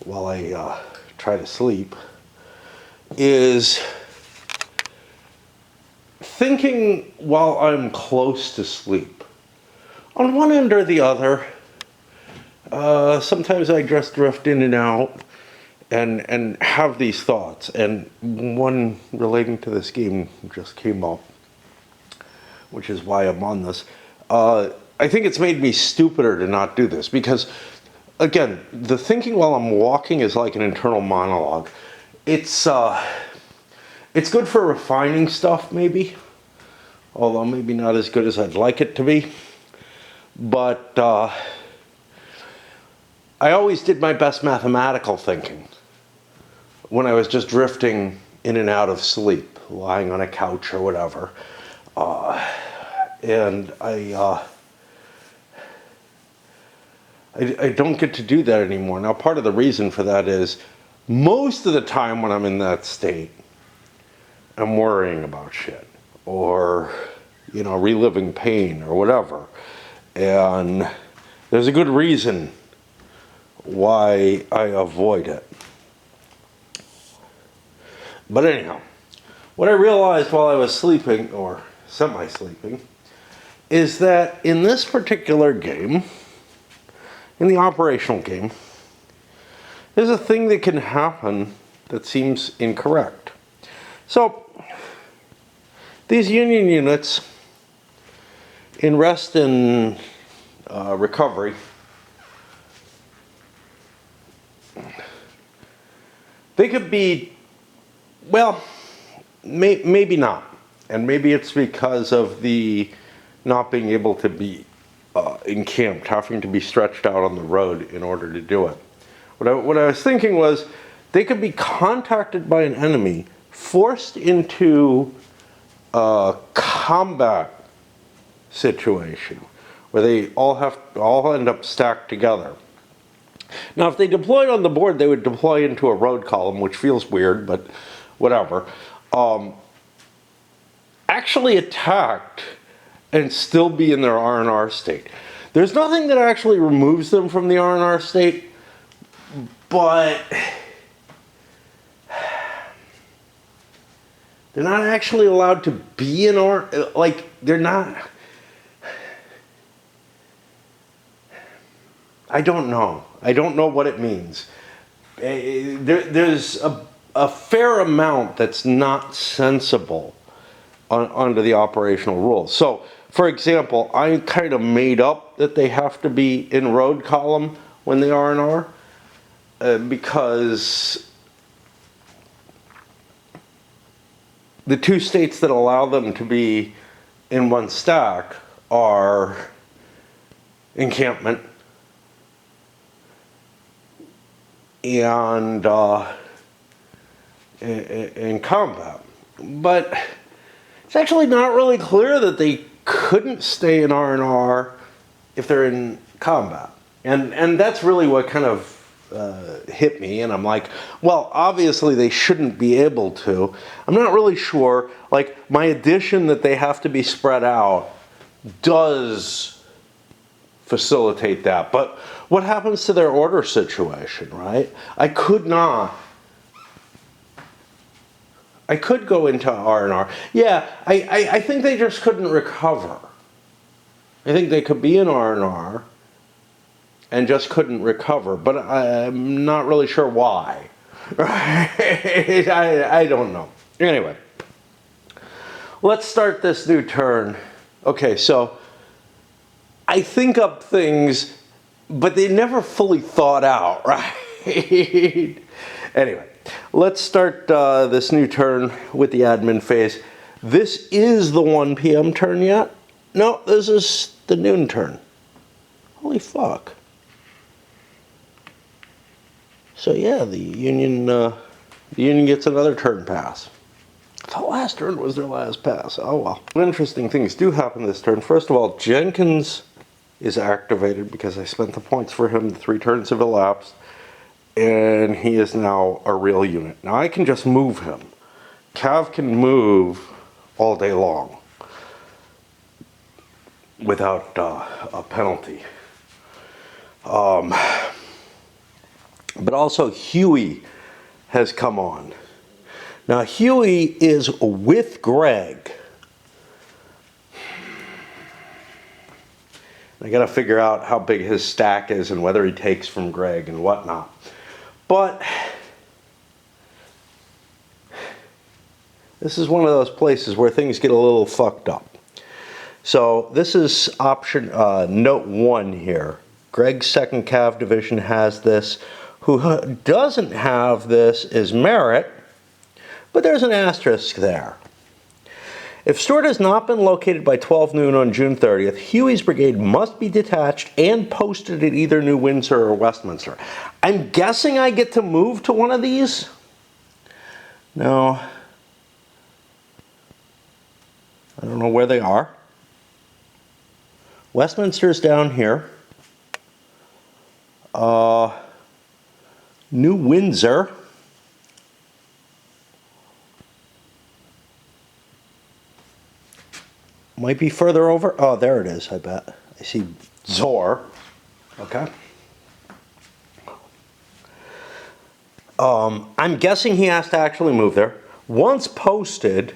while I try to sleep, is thinking while I'm close to sleep. On one end or the other, sometimes I just drift in and out and have these thoughts. And one relating to this game just came up, which is why I'm on this. I think it's made me stupider to not do this, because, again, the thinking while I'm walking is like an internal monologue. It's good for refining stuff, maybe, although maybe not as good as I'd like it to be. But I always did my best mathematical thinking when I was just drifting in and out of sleep, lying on a couch or whatever. And I don't get to do that anymore. Now, part of the reason for that is most of the time when I'm in that state, I'm worrying about shit or, you know, reliving pain or whatever. And there's a good reason why I avoid it. But anyhow, what I realized while I was sleeping, or semi-sleeping, is that in this particular game, in the operational game, there's a thing that can happen that seems incorrect. So, these Union units in rest and recovery, they could be, well, maybe not. And maybe it's because of the not being able to be encamped, having to be stretched out on the road in order to do it. What I was thinking was, they could be contacted by an enemy, forced into a combat situation where they all end up stacked together. Now, if they deployed on the board, they would deploy into a road column, which feels weird, but whatever. Actually attacked and still be in their R&R state. There's nothing that actually removes them from the R&R state, but They're not actually allowed to be in our, like, they're not. I don't know. I don't know what it means. There's a fair amount that's not sensible under the operational rules. So, for example, I kind of made up that they have to be in road column when they are in R, because the two states that allow them to be in one stack are encampment and in combat. But it's actually not really clear that they couldn't stay in R&R if they're in combat. And that's really what kind of hit me, and I'm like, well, obviously they shouldn't be able to. I'm not really sure, like, my addition that they have to be spread out does facilitate that. But what happens to their order situation, right? I could go into R&R. Yeah, I think they just couldn't recover. I think they could be in R&R and just couldn't recover, but I'm not really sure why. I don't know. Anyway, let's start this new turn. Okay, so I think up things, but they never fully thought out, right? Anyway, let's start this new turn with the admin phase. This is the 1 p.m. turn yet? No, this is the noon turn. Holy fuck. So yeah, the Union gets another turn pass. I thought last turn was their last pass. Oh well. Interesting things do happen this turn. First of all, Jenkins is activated because I spent the points for him. The 3 turns have elapsed, and he is now a real unit. Now I can just move him. Cav can move all day long without a penalty. But also Huey has come on. Now Huey is with Greg. I gotta figure out how big his stack is and whether he takes from Greg and whatnot. But this is one of those places where things get a little fucked up. So this is option note 1 here. Greg's 2nd Cav Division has this. Who doesn't have this is Merritt, but there's an asterisk there. If Stewart has not been located by 12 noon on June 30th, Huey's brigade must be detached and posted at either New Windsor or Westminster. I'm guessing I get to move to one of these? No. I don't know where they are. Westminster's down here. New Windsor. Might be further over. Oh, there it is, I bet. I see Zor. Okay. I'm guessing he has to actually move there. Once posted,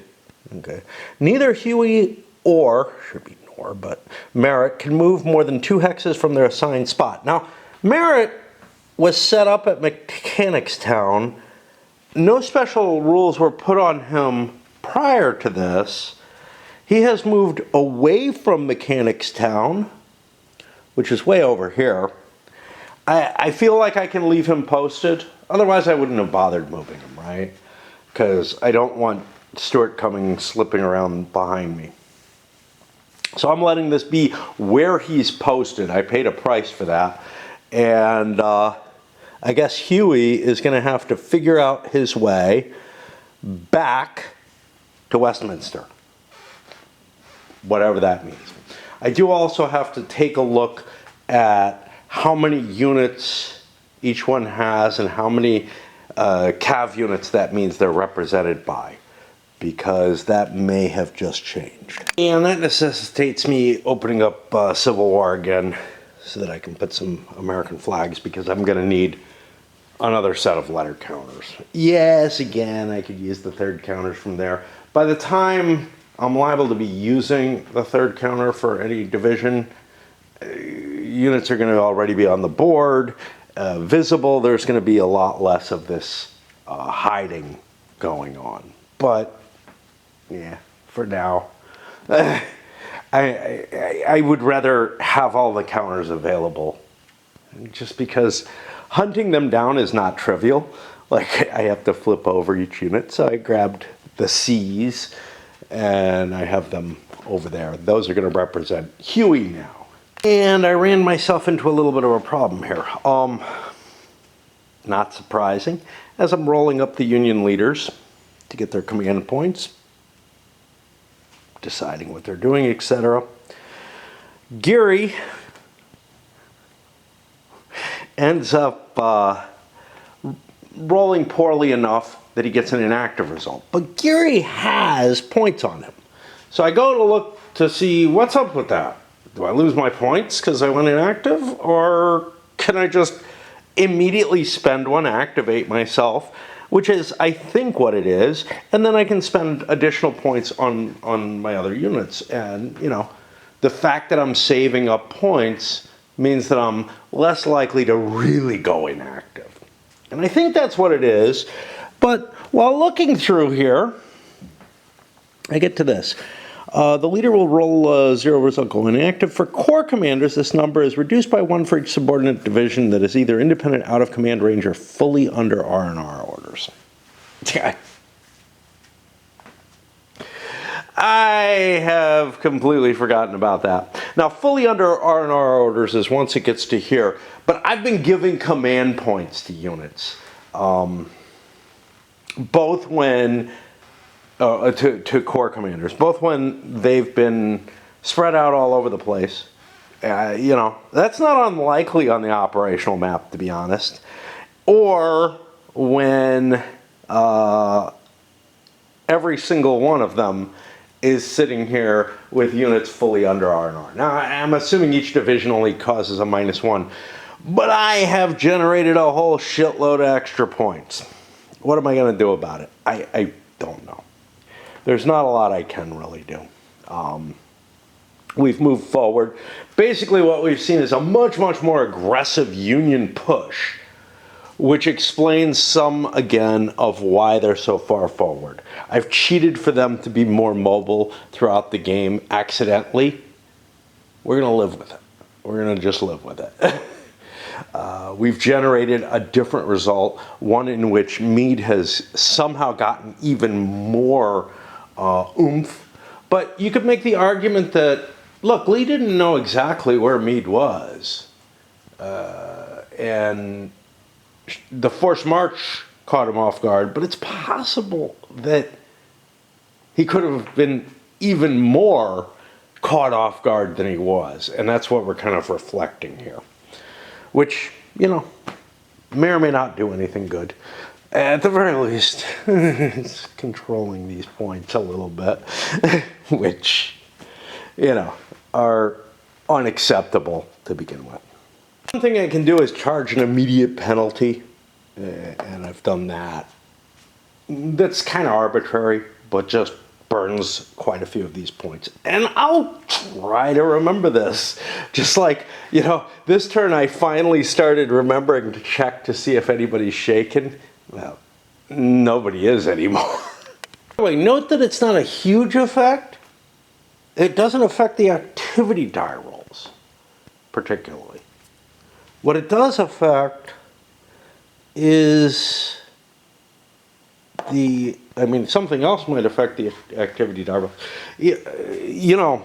okay, neither Huey or, should be nor, but Merritt can move more than 2 hexes from their assigned spot. Now, Merritt was set up at Mechanicstown. No special rules were put on him prior to this. He has moved away from Mechanicstown, which is way over here. I feel like I can leave him posted. Otherwise, I wouldn't have bothered moving him, right? Because I don't want Stewart slipping around behind me. So I'm letting this be where he's posted. I paid a price for that. And I guess Huey is going to have to figure out his way back to Westminster. Whatever that means. I do also have to take a look at how many units each one has and how many Cav units that means they're represented by, because that may have just changed. And that necessitates me opening up Civil War again so that I can put some American flags, because I'm going to need another set of letter counters. Yes, again, I could use the third counters from there. By the time I'm liable to be using the third counter for any division, units are going to already be on the board, visible. There's going to be a lot less of this hiding going on. But, yeah, for now, I would rather have all the counters available, just because hunting them down is not trivial. Like, I have to flip over each unit, so I grabbed the C's and I have them over there. Those are going to represent Huey now. And I ran myself into a little bit of a problem here. Not surprising, as I'm rolling up the Union leaders to get their command points, deciding what they're doing, etc. Geary ends up rolling poorly enough that he gets an inactive result. But Geary has points on him. So I go to look to see what's up with that. Do I lose my points because I went inactive? Or can I just immediately spend one, activate myself, which is, I think, what it is, and then I can spend additional points on my other units. And, you know, the fact that I'm saving up points means that I'm less likely to really go inactive. And I think that's what it is. But while looking through here, I get to this. The leader will roll a 0 result going inactive. For corps commanders, this number is reduced by 1 for each subordinate division that is either independent, out of command range, or fully under R&R orders. I have completely forgotten about that. Now, fully under R&R orders is once it gets to here, but I've been giving command points to units, both when to corps commanders, both when they've been spread out all over the place. You know, that's not unlikely on the operational map, to be honest. Or when every single one of them is sitting here with units fully under R&R. Now, I'm assuming each division only causes a -1, but I have generated a whole shitload of extra points. What am I going to do about it? I don't know. There's not a lot I can really do. We've moved forward. Basically, what we've seen is a much more aggressive Union push, which explains some, again, of why they're so far forward. I've cheated for them to be more mobile throughout the game accidentally. We're going to live with it. We're going to just live with it. We've generated a different result, one in which Meade has somehow gotten even more oomph. But you could make the argument that, look, Lee didn't know exactly where Meade was. And the forced march caught him off guard, but it's possible that he could have been even more caught off guard than he was. And that's what we're kind of reflecting here. Which, you know, may or may not do anything good. At the very least, it's controlling these points a little bit, which, you know, are unacceptable to begin with. One thing I can do is charge an immediate penalty, and I've done that. That's kind of arbitrary, but just burns quite a few of these points. And I'll try to remember this. Just like, you know, this turn I finally started remembering to check to see if anybody's shaken. Well, nobody is anymore. Anyway, note that it's not a huge effect. It doesn't affect the activity die rolls, particularly. What it does affect is something else might affect the activity die roll. You know,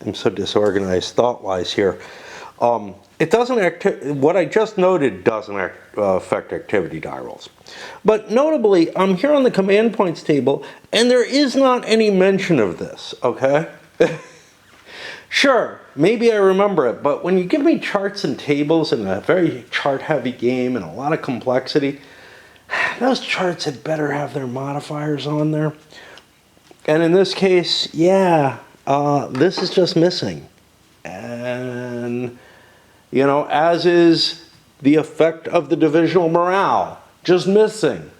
I'm so disorganized thought-wise here. It doesn't what I just noted doesn't affect activity die rolls. But notably, I'm here on the command points table, and there is not any mention of this, okay? Sure, maybe I remember it, but when you give me charts and tables in a very chart-heavy game and a lot of complexity, those charts had better have their modifiers on there. And in this case, yeah, this is just missing. And You know, as is the effect of the divisional morale. Just missing.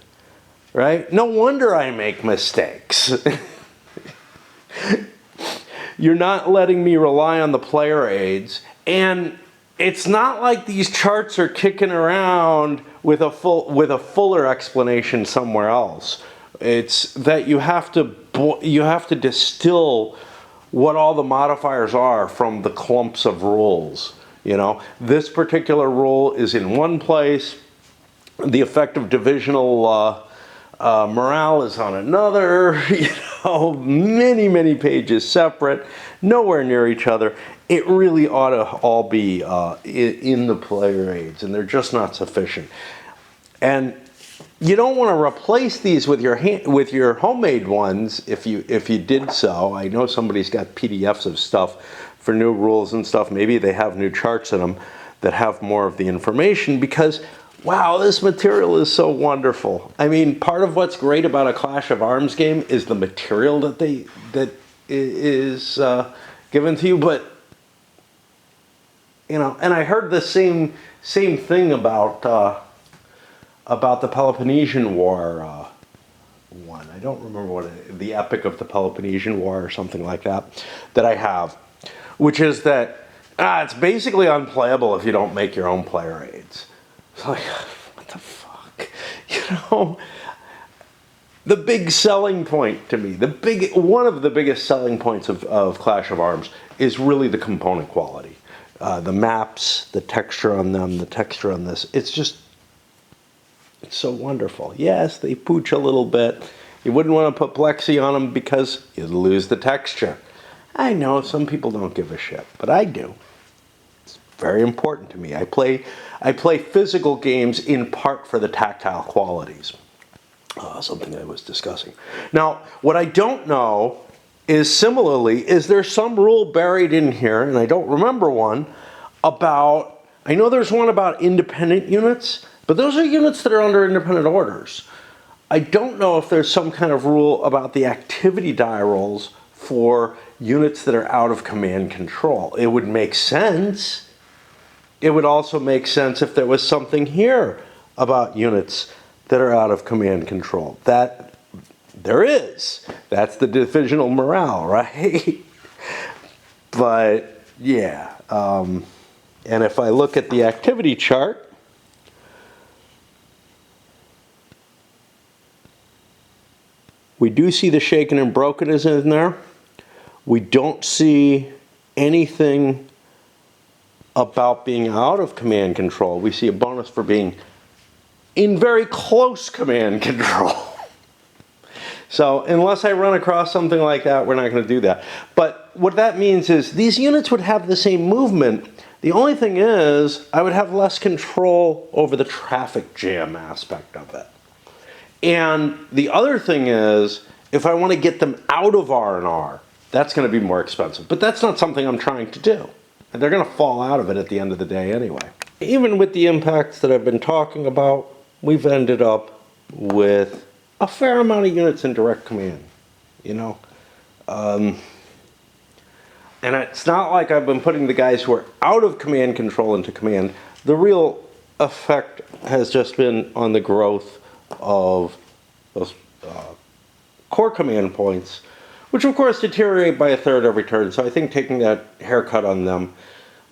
Right? No wonder I make mistakes. You're not letting me rely on the player aids. And it's not like these charts are kicking around with a fuller explanation somewhere else. It's that you have to distill what all the modifiers are from the clumps of rules. You know, this particular rule is in one place. The effect of divisional morale is on another. You know, many pages separate, nowhere near each other. It really ought to all be in the player aids, and they're just not sufficient. And you don't want to replace these with your homemade ones if you did so. I know somebody's got PDFs of stuff for new rules and stuff. Maybe they have new charts in them that have more of the information, because wow, this material is so wonderful. I mean, part of what's great about a Clash of Arms game is the material that is given to you. But you know, and I heard the same thing about the Peloponnesian War one. I don't remember the Epic of the Peloponnesian War or something like that I have, which is that it's basically unplayable if you don't make your own player aids. It's like, what the fuck? You know, the big selling point to me, one of the biggest selling points of Clash of Arms is really the component quality. The maps, the texture on them, the texture on this. It's so wonderful. Yes, they pooch a little bit. You wouldn't want to put plexi on them because you'd lose the texture. I know some people don't give a shit, but I do. It's very important to me. I play physical games in part for the tactile qualities. Something I was discussing. Now, what I don't know is there some rule buried in here, and I don't remember one, I know there's one about independent units, but those are units that are under independent orders. I don't know if there's some kind of rule about the activity die rolls for units that are out of command control. It would make sense. It would also make sense if there was something here about units that are out of command control. That there is. That's the divisional morale, right? But yeah, and if I look at the activity chart, we do see the shaken and broken is in there. We don't see anything about being out of command control. We see a bonus for being in very close command control. So unless I run across something like that, we're not going to do that. But what that means is these units would have the same movement. The only thing is I would have less control over the traffic jam aspect of it. And the other thing is, if I want to get them out of R&R, that's going to be more expensive. But that's not something I'm trying to do. And they're going to fall out of it at the end of the day anyway. Even with the impacts that I've been talking about, we've ended up with a fair amount of units in direct command, you know. And it's not like I've been putting the guys who are out of command control into command. The real effect has just been on the growth of those core command points, which of course deteriorate by a third every turn. So I think taking that haircut on them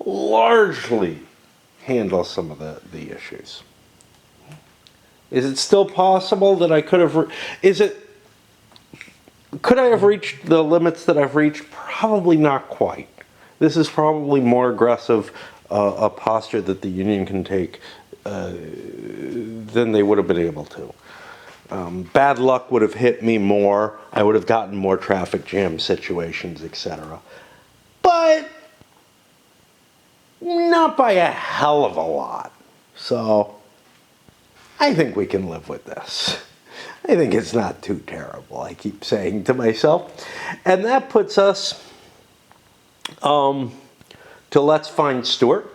largely handles some of the issues. Is it still possible that I could have... Could I have reached the limits that I've reached? Probably not quite. This is probably more aggressive a posture that the Union can take than they would have been able to. Bad luck would have hit me more. I would have gotten more traffic jam situations, etc. But not by a hell of a lot. So I think we can live with this. I think it's not too terrible, I keep saying to myself. And that puts us to Let's Find Stewart.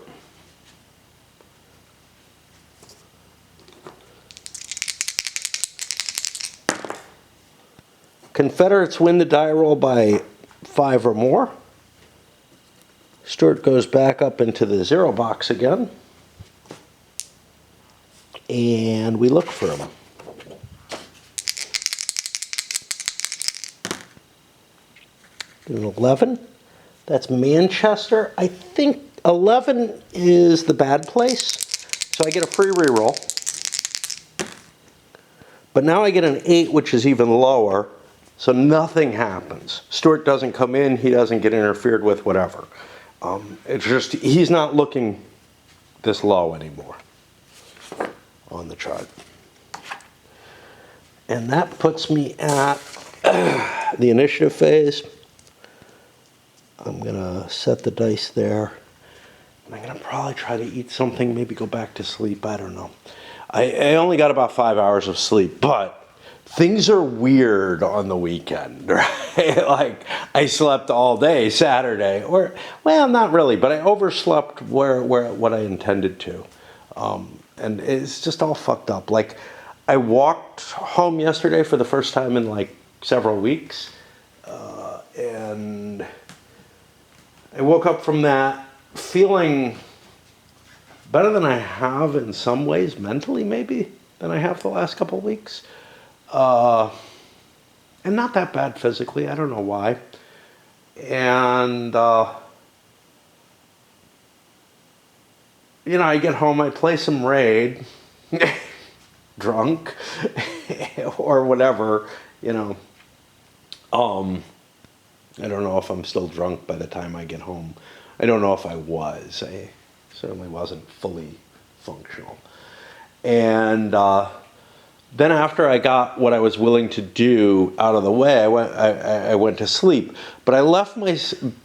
Confederates win the die roll by 5 or more. Stewart goes back up into the 0 box again. And we look for him. An 11. That's Manchester. I think 11 is the bad place. So I get a free reroll. But now I get an 8, which is even lower. So nothing happens. Stewart doesn't come in. He doesn't get interfered with, whatever. It's just, he's not looking this low anymore on the chart. And that puts me at the initiative phase. I'm going to set the dice there. I'm going to probably try to eat something, maybe go back to sleep. I don't know. I only got about 5 hours of sleep, but things are weird on the weekend, right? Like, I slept all day Saturday, or, well, not really, but I overslept what I intended to. And it's just all fucked up. Like, I walked home yesterday for the first time in like several weeks, and I woke up from that feeling better than I have in some ways, mentally maybe, than I have the last couple of weeks. And not that bad physically, I don't know why. And, you know, I get home, I play some Raid, drunk, or whatever, you know. I don't know if I'm still drunk by the time I get home. I don't know if I was. I certainly wasn't fully functional. And then after I got what I was willing to do out of the way, I went to sleep. But I left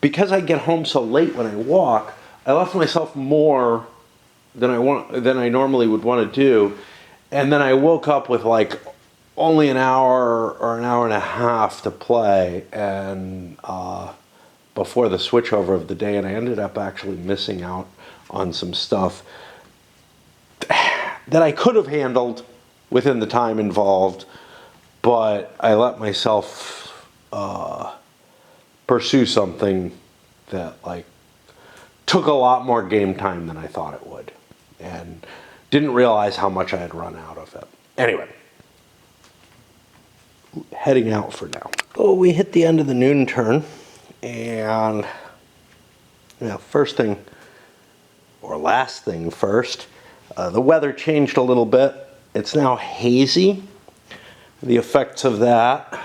because I get home so late when I walk, I left myself more than I normally would want to do. And then I woke up with like only an hour or an hour and a half to play, and before the switchover of the day, and I ended up actually missing out on some stuff that I could have handled within the time involved, but I let myself pursue something that like took a lot more game time than I thought it would, and didn't realize how much I had run out of it. Anyway, heading out for now. Oh, we hit the end of the noon turn, and first thing, or last thing first, the weather changed a little bit. It's now hazy. The effects of that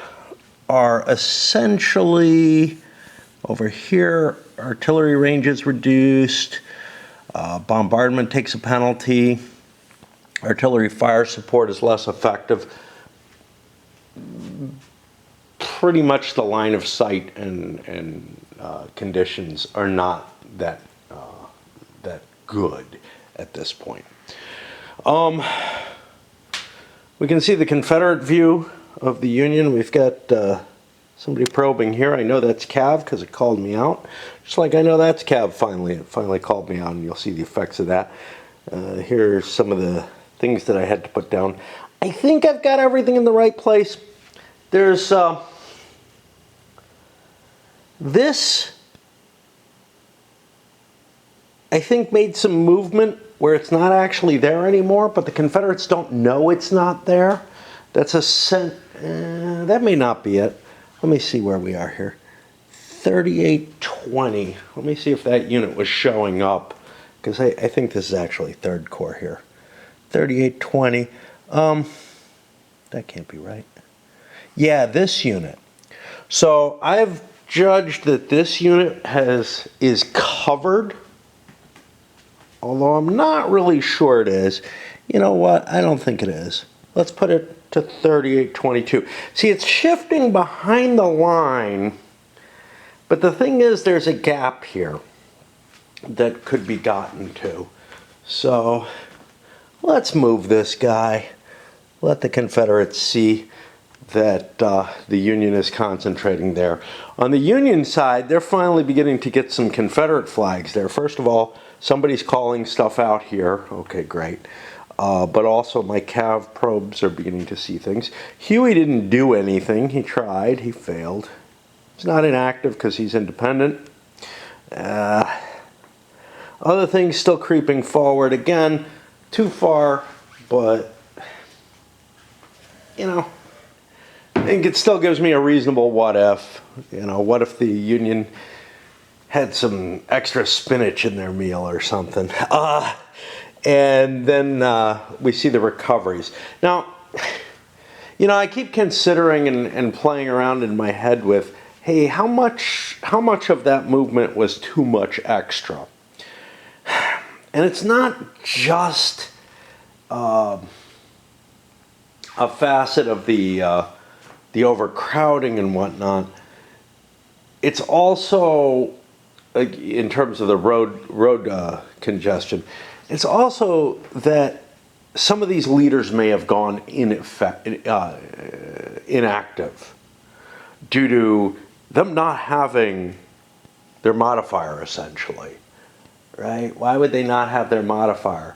are essentially over here, artillery range is reduced, bombardment takes a penalty, artillery fire support is less effective. Pretty much the line of sight and conditions are not that good at this point. We can see the Confederate view of the Union. We've got somebody probing here. I know that's Cav because it called me out. Just like I know that's Cav finally. It finally called me out, and you'll see the effects of that. Here are some of the things that I had to put down. I think I've got everything in the right place. There's this, I think, made some movement where it's not actually there anymore, but the Confederates don't know it's not there. That's a that may not be it. Let me see where we are here. 3820. Let me see if that unit was showing up, because I think this is actually 3rd Corps here. 3820. That can't be right. Yeah, this unit. So I've judged that this unit is covered, although I'm not really sure it is. You know what? I don't think it is. Let's put it to 3822. See, it's shifting behind the line, but the thing is there's a gap here that could be gotten to. So let's move this guy. Let the Confederates see that the Union is concentrating there. On the Union side, they're finally beginning to get some Confederate flags there. First of all, somebody's calling stuff out here. Okay, great. But also my Cav probes are beginning to see things. Huey didn't do anything. He tried. He failed. He's not inactive because he's independent. Other things still creeping forward. Again, too far, but, you know, I think it still gives me a reasonable what if. You know, what if the Union had some extra spinach in their meal or something? And then we see the recoveries. Now, you know, I keep considering and playing around in my head with, hey, how much of that movement was too much extra? And it's not just a facet of the overcrowding and whatnot. It's also, in terms of the road congestion, it's also that some of these leaders may have gone inactive due to them not having their modifier, essentially. Right? Why would they not have their modifier?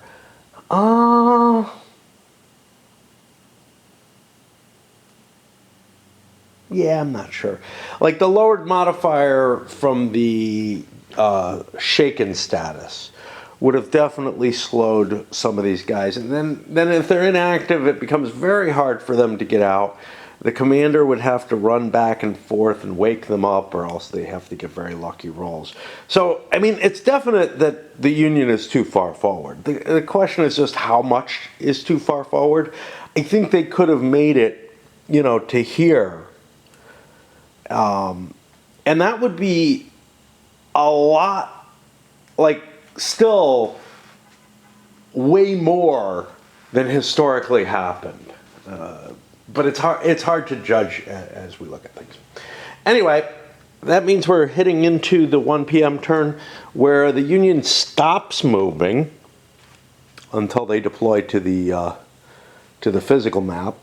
Yeah, I'm not sure. Like the lowered modifier from the shaken status would have definitely slowed some of these guys. And then if they're inactive, it becomes very hard for them to get out. The commander would have to run back and forth and wake them up, or else they have to get very lucky rolls. So, I mean, it's definite that the Union is too far forward. The question is just how much is too far forward. I think they could have made it, you know, to here. And that would be a lot, like, still way more than historically happened. But it's hard to judge as we look at things. Anyway, that means we're hitting into the 1 p.m. turn where the Union stops moving until they deploy to the physical map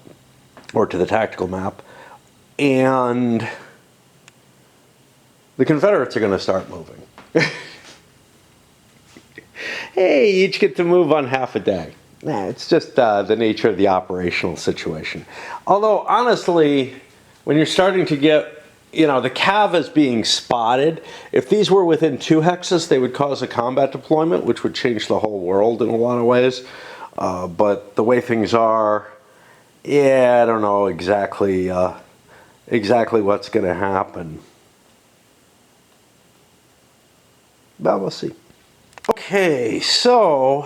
or to the tactical map, and the Confederates are going to start moving. Hey, you each get to move on half a day. Nah, it's just the nature of the operational situation. Although, honestly, when you're starting to get, you know, the Cav is being spotted, if these were within 2 hexes, they would cause a combat deployment, which would change the whole world in a lot of ways. But the way things are, yeah, I don't know exactly what's going to happen. But we'll see. Okay, so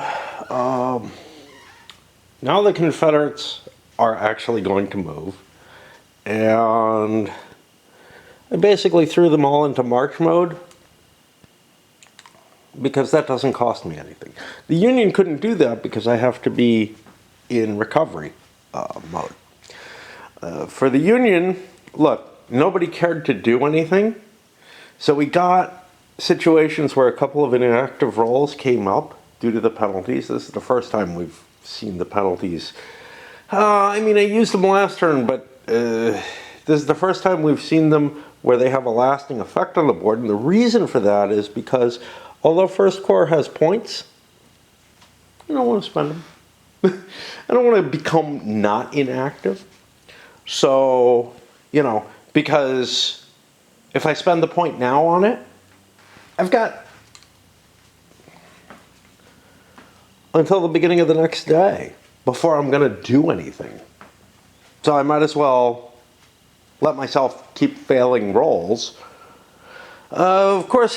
now the Confederates are actually going to move, and I basically threw them all into march mode because that doesn't cost me anything. The Union couldn't do that because I have to be in recovery mode. For the Union, look, nobody cared to do anything, so we got situations where a couple of inactive rolls came up due to the penalties. This is the first time we've seen the penalties. I mean, I used them last turn, but this is the first time we've seen them where they have a lasting effect on the board. And the reason for that is because although First Corps has points, I don't want to spend them. I don't want to become not inactive. So, you know, because if I spend the point now on it, I've got until the beginning of the next day before I'm going to do anything. So I might as well let myself keep failing rolls. Of course,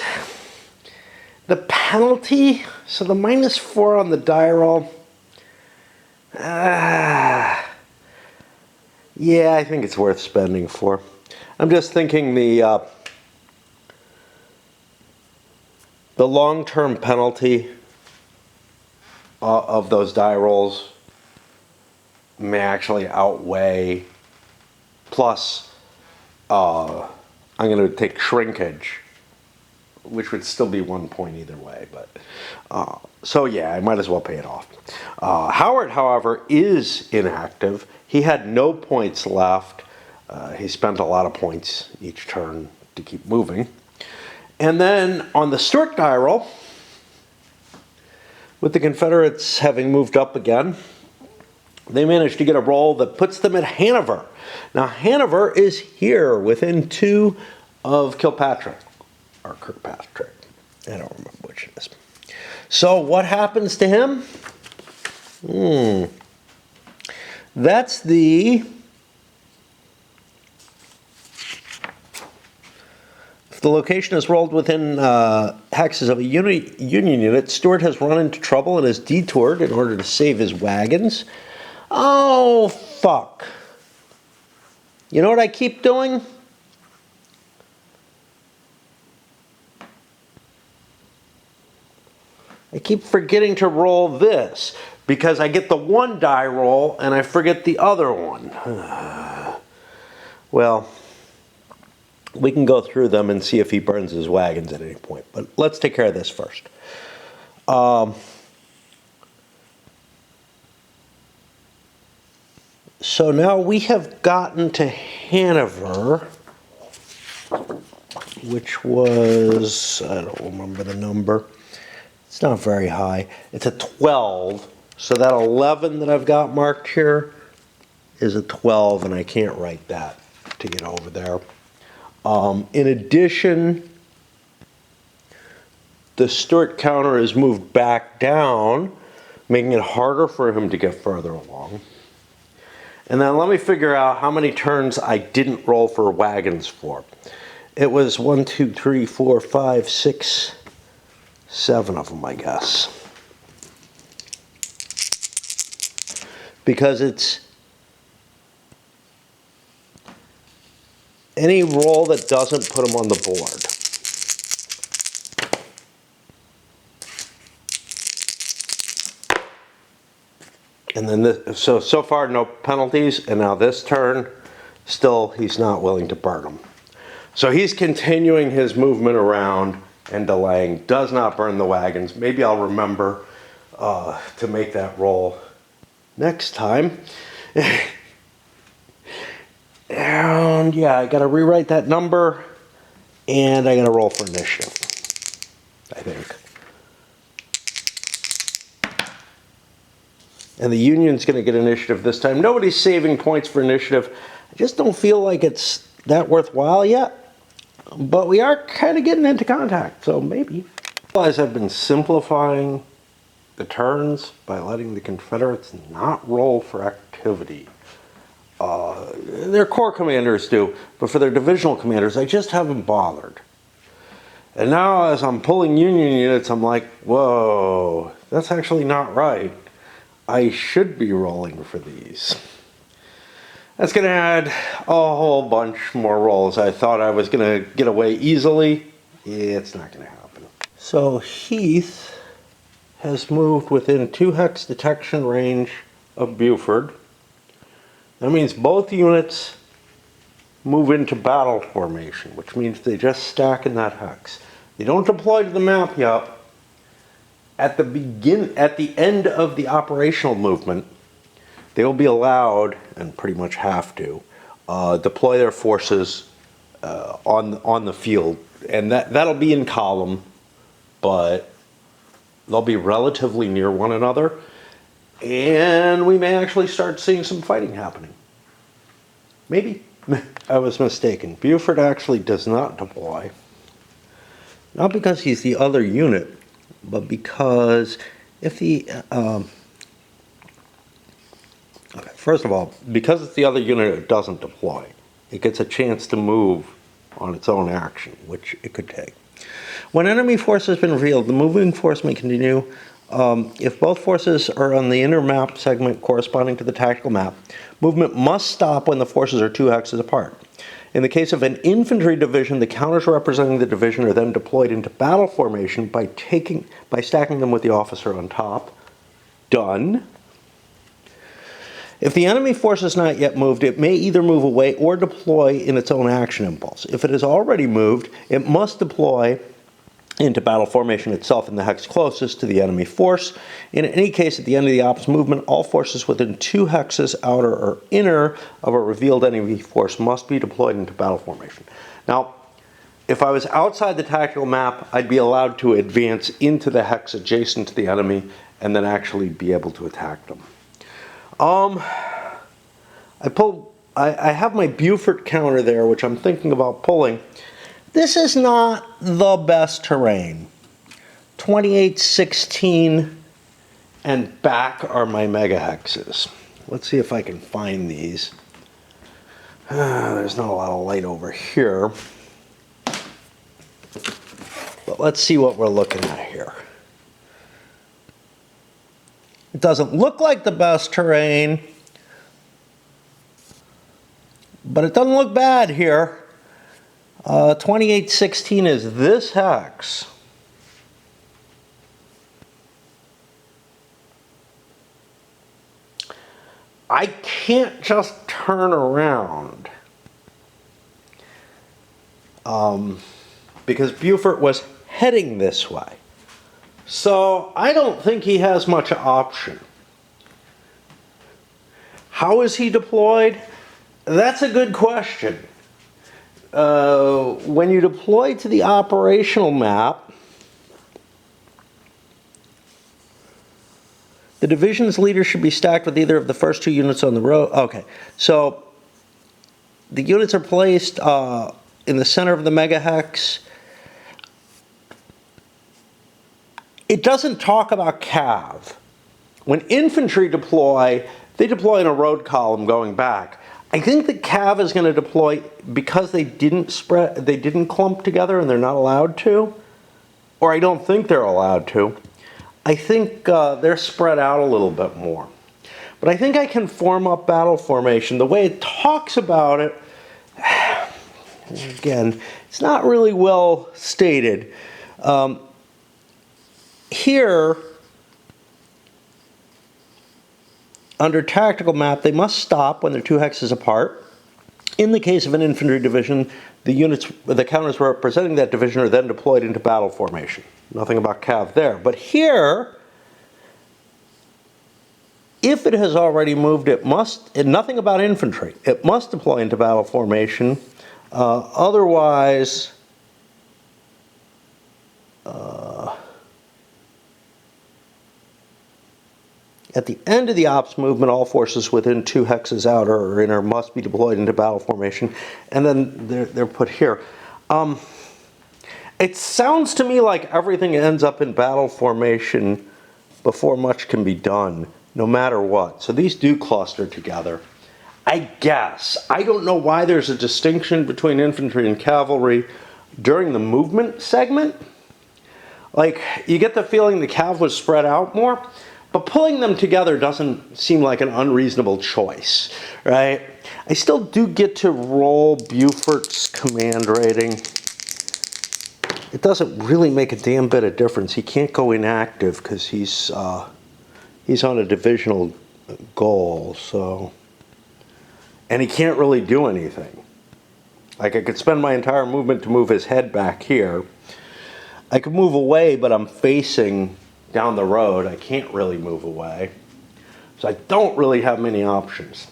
the penalty, so the -4 on the die roll, yeah, I think it's worth spending for. I'm just thinking the long-term penalty of those die rolls may actually outweigh, plus I'm going to take shrinkage, which would still be 1 point either way. But so yeah, I might as well pay it off. Howard, however, is inactive. He had no points left. He spent a lot of points each turn to keep moving. And then on the Stewart die roll, with the Confederates having moved up again, they managed to get a roll that puts them at Hanover. Now, Hanover is here within 2 of Kilpatrick, or Kirkpatrick. I don't remember which it is. So what happens to him? That's the... If the location is rolled within hexes of a Union unit, Stewart has run into trouble and is detoured in order to save his wagons. Oh, fuck. You know what I keep doing? I keep forgetting to roll this because I get the one die roll and I forget the other one. Well, we can go through them and see if he burns his wagons at any point. But let's take care of this first. So now we have gotten to Hanover, which was, I don't remember the number. It's not very high. It's a 12. So that 11 that I've got marked here is a 12, and I can't write that to get over there. In addition, the Stewart counter is moved back down, making it harder for him to get further along. And then let me figure out how many turns I didn't roll for wagons for. It was 1, 2, 3, 4, 5, 6, 7 of them, I guess. Because it's any roll that doesn't put them on the board. And then this, so far no penalties, and now this turn, still he's not willing to burn them. So he's continuing his movement around and delaying, does not burn the wagons. Maybe I'll remember to make that roll next time. And yeah, I gotta rewrite that number, and I gotta roll for initiative, I think. And the Union's gonna get initiative this time. Nobody's saving points for initiative. I just don't feel like it's that worthwhile yet, but we are kind of getting into contact, so maybe. As I've been simplifying the turns by letting the Confederates not roll for activity. Their corps commanders do, but for their divisional commanders, I just haven't bothered. And now as I'm pulling Union units, I'm like, whoa, that's actually not right. I should be rolling for these. That's going to add a whole bunch more rolls. I thought I was going to get away easily. It's not going to happen. So Heath has moved within 2 hex detection range of Buford. That means both units move into battle formation, which means they just stack in that hex. They don't deploy to the map yet. At the end of the operational movement, they will be allowed, and pretty much have to, deploy their forces on the field. And that'll be in column, but they'll be relatively near one another. And we may actually start seeing some fighting happening. Maybe. I was mistaken. Buford actually does not deploy. Not because he's the other unit, but because if the... okay, first of all, because it's the other unit that doesn't deploy, it gets a chance to move on its own action, which it could take. When enemy force has been revealed, the moving force may continue. If both forces are on the inner map segment corresponding to the tactical map, movement must stop when the forces are 2 hexes apart. In the case of an infantry division, the counters representing the division are then deployed into battle formation by stacking them with the officer on top. Done. If the enemy force is not yet moved, it may either move away or deploy in its own action impulse. If it has already moved, it must deploy into battle formation itself in the hex closest to the enemy force. In any case, at the end of the ops movement, all forces within 2 hexes, outer or inner, of a revealed enemy force must be deployed into battle formation. Now, if I was outside the tactical map, I'd be allowed to advance into the hex adjacent to the enemy and then actually be able to attack them. I have my Buford counter there, which I'm thinking about pulling. This is not the best terrain 2816 and back are my megahexes. Let's see if I can find these. There's not a lot of light over here. But let's see what we're looking at here. It doesn't look like the best terrain, but it doesn't look bad here. 2816 is this hex. I can't just turn around because Beaufort was heading this way. So I don't think he has much option. How is he deployed? That's a good question. When you deploy to the operational map, the division's leader should be stacked with either of the first two units on the road. Okay, so the units are placed in the center of the megahex. It doesn't talk about cav. When infantry deploy, they deploy in a road column going back. I think the cav is going to deploy because they didn't clump together and they're not allowed to, or I don't think they're allowed to. I think they're spread out a little bit more. But I think I can form up battle formation. The way it talks about it, again, it's not really well stated. Here, under tactical map, they must stop when they're 2 hexes apart. In the case of an infantry division, the counters representing that division are then deployed into battle formation. Nothing about cav there. But here, if it has already moved, it must, and nothing about infantry, it must deploy into battle formation. Otherwise, at the end of the ops movement, all forces within 2 hexes outer or inner must be deployed into battle formation, and then they're put here. It sounds to me like everything ends up in battle formation before much can be done, no matter what. So these do cluster together. I guess. I don't know why there's a distinction between infantry and cavalry during the movement segment. Like, you get the feeling the cav was spread out more. But pulling them together doesn't seem like an unreasonable choice, right? I still do get to roll Beaufort's command rating. It doesn't really make a damn bit of difference. He can't go inactive because he's on a divisional goal, so. And he can't really do anything. Like, I could spend my entire movement to move his head back here. I could move away, but I'm facing down the road. I can't really move away. So I don't really have many options.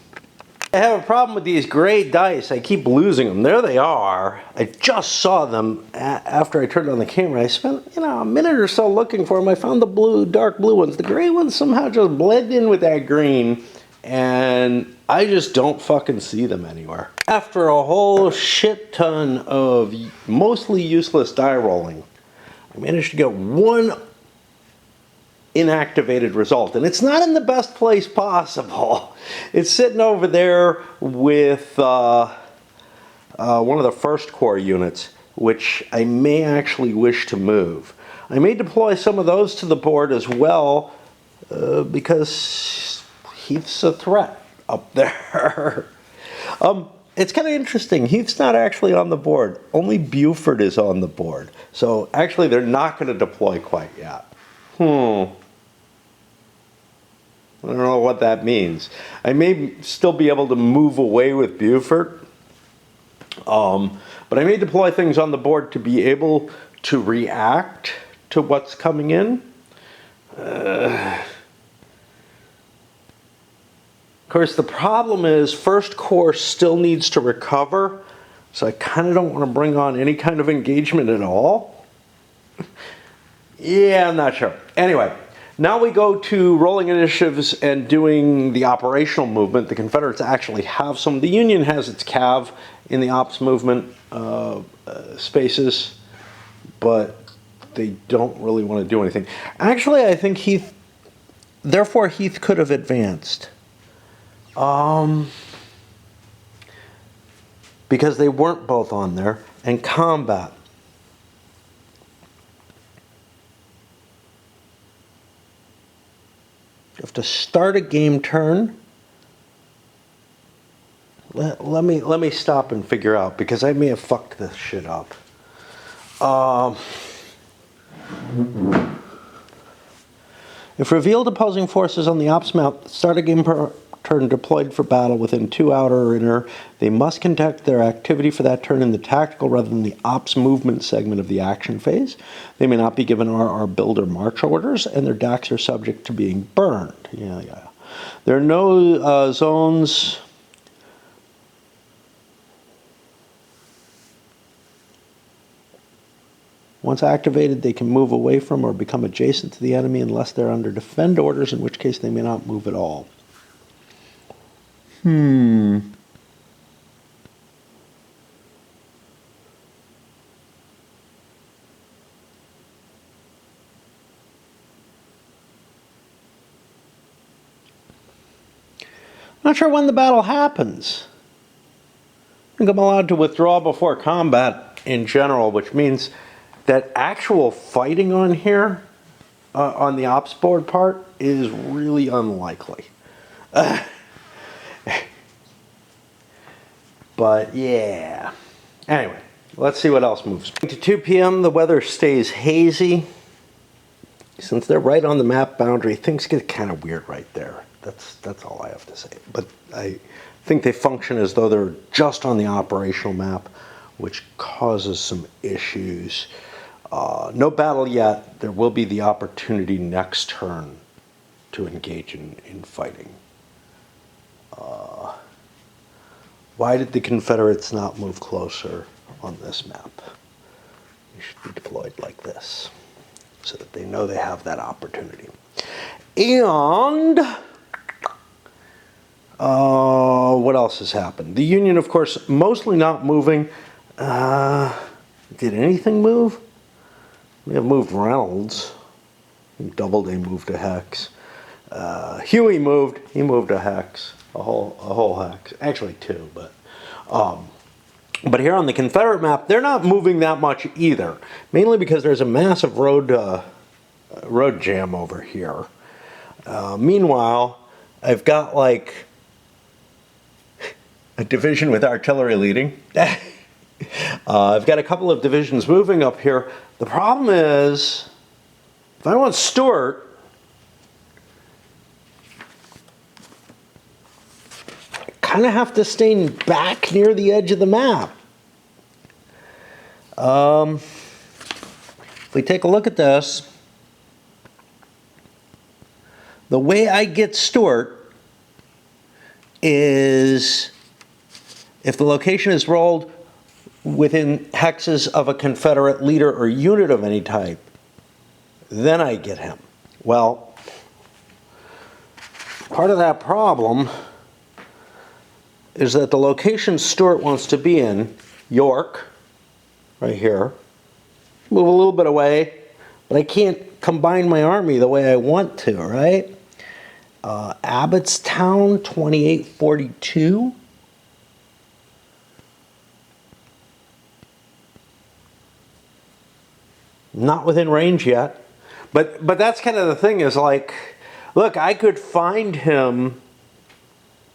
I have a problem with these gray dice. I keep losing them. There they are. I just saw them after I turned on the camera. I spent, a minute or so looking for them. I found the blue, dark blue ones. The gray ones somehow just blend in with that green, and I just don't fucking see them anywhere. After a whole shit ton of mostly useless die rolling, I managed to get one inactivated result, and it's not in the best place possible. It's sitting over there with one of the first corps units, which I may actually wish to move. I may deploy some of those to the board as well, because Heath's a threat up there. It's kind of interesting. Heath's not actually on the board. Only Beaufort is on the board. So actually they're not going to deploy quite yet. I don't know what that means. I may still be able to move away with Beaufort, but I may deploy things on the board to be able to react to what's coming in. Of course, the problem is First Corps still needs to recover, so I kind of don't want to bring on any kind of engagement at all. Yeah, I'm not sure. Anyway. Now we go to rolling initiatives and doing the operational movement. The Confederates actually have some. The Union has its cav in the ops movement spaces, but they don't really want to do anything. Actually, I think therefore Heath could have advanced. Because they weren't both on there. And combat. You have to start a game turn. Let me stop and figure out, because I may have fucked this shit up. If revealed opposing forces on the ops map start a game turn deployed for battle within 2 outer or inner, they must conduct their activity for that turn in the tactical rather than the ops movement segment of the action phase. They may not be given RR build or march orders, and their decks are subject to being burned. Yeah. There are no zones. Once activated, they can move away from or become adjacent to the enemy unless they're under defend orders, in which case they may not move at all. Not sure when the battle happens. I think I'm allowed to withdraw before combat in general, which means that actual fighting on here, on the ops board part, is really unlikely. But yeah. Anyway, let's see what else moves. To 2 p.m., the weather stays hazy. Since they're right on the map boundary, things get kind of weird right there. That's all I have to say. But I think they function as though they're just on the operational map, which causes some issues. No battle yet. There will be the opportunity next turn to engage in fighting. Why did the Confederates not move closer on this map? They should be deployed like this, so that they know they have that opportunity. And what else has happened? The Union, of course, mostly not moving. Did anything move? We have moved Reynolds. Doubleday moved a hex. Huey moved. He moved a hex. A whole hex. Actually 2, but here on the Confederate map, they're not moving that much either. Mainly because there's a massive road jam over here. Meanwhile, I've got like a division with artillery leading. I've got a couple of divisions moving up here. The problem is, if I want Stewart, I kind of have to stay back near the edge of the map. If we take a look at this, the way I get Stewart is if the location is rolled within hexes of a Confederate leader or unit of any type, then I get him. Well, part of that problem is that the location Stewart wants to be in, York, right here, move a little bit away, but I can't combine my army the way I want to, right? Abbottstown, 2842. Not within range yet. But that's kind of the thing, is like, look, I could find him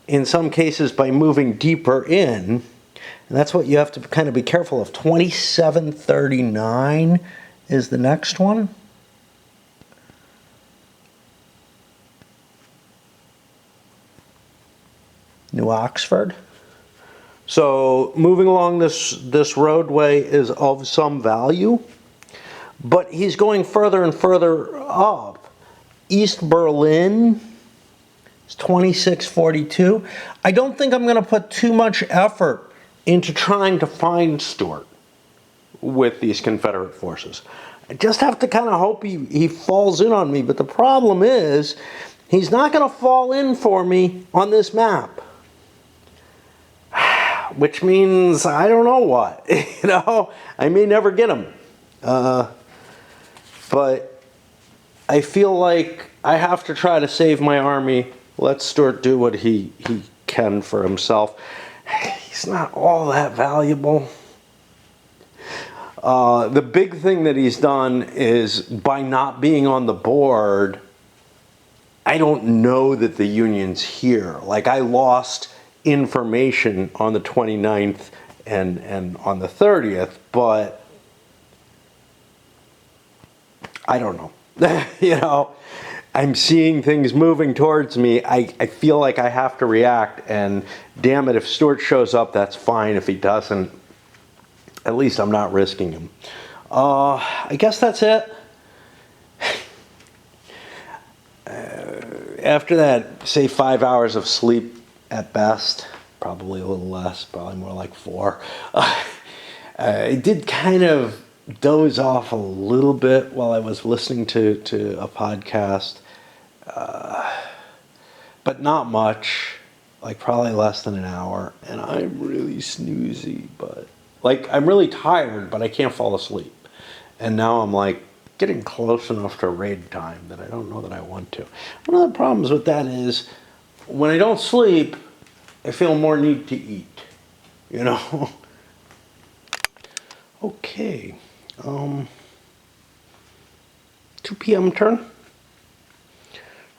in some cases by moving deeper in. And that's what you have to kind of be careful of. 2739 is the next one. New Oxford. So moving along this roadway is of some value. But he's going further and further up. East Berlin is 2642. I don't think I'm going to put too much effort into trying to find Stewart with these Confederate forces. I just have to kind of hope he falls in on me. But the problem is, he's not going to fall in for me on this map. Which means I don't know what. I may never get him. But I feel like I have to try to save my army. Let Stewart do what he can for himself. He's not all that valuable. The big thing that he's done is by not being on the board, I don't know that the Union's here. Like, I lost information on the 29th and on the 30th, but I don't know. You know, I'm seeing things moving towards me. I feel like I have to react, and damn it, if Stewart shows up, that's fine. If he doesn't, at least I'm not risking him. I guess that's it. After that, say 5 hours of sleep at best, probably a little less, probably more like 4. I did kind of doze off a little bit while I was listening to a podcast, but not much, like probably less than an hour. And I'm really snoozy, but like I'm really tired, but I can't fall asleep. And now I'm like getting close enough to raid time that I don't know that I want to. One of the problems with that is when I don't sleep, I feel more need to eat, you know? Okay. 2 p.m. turn.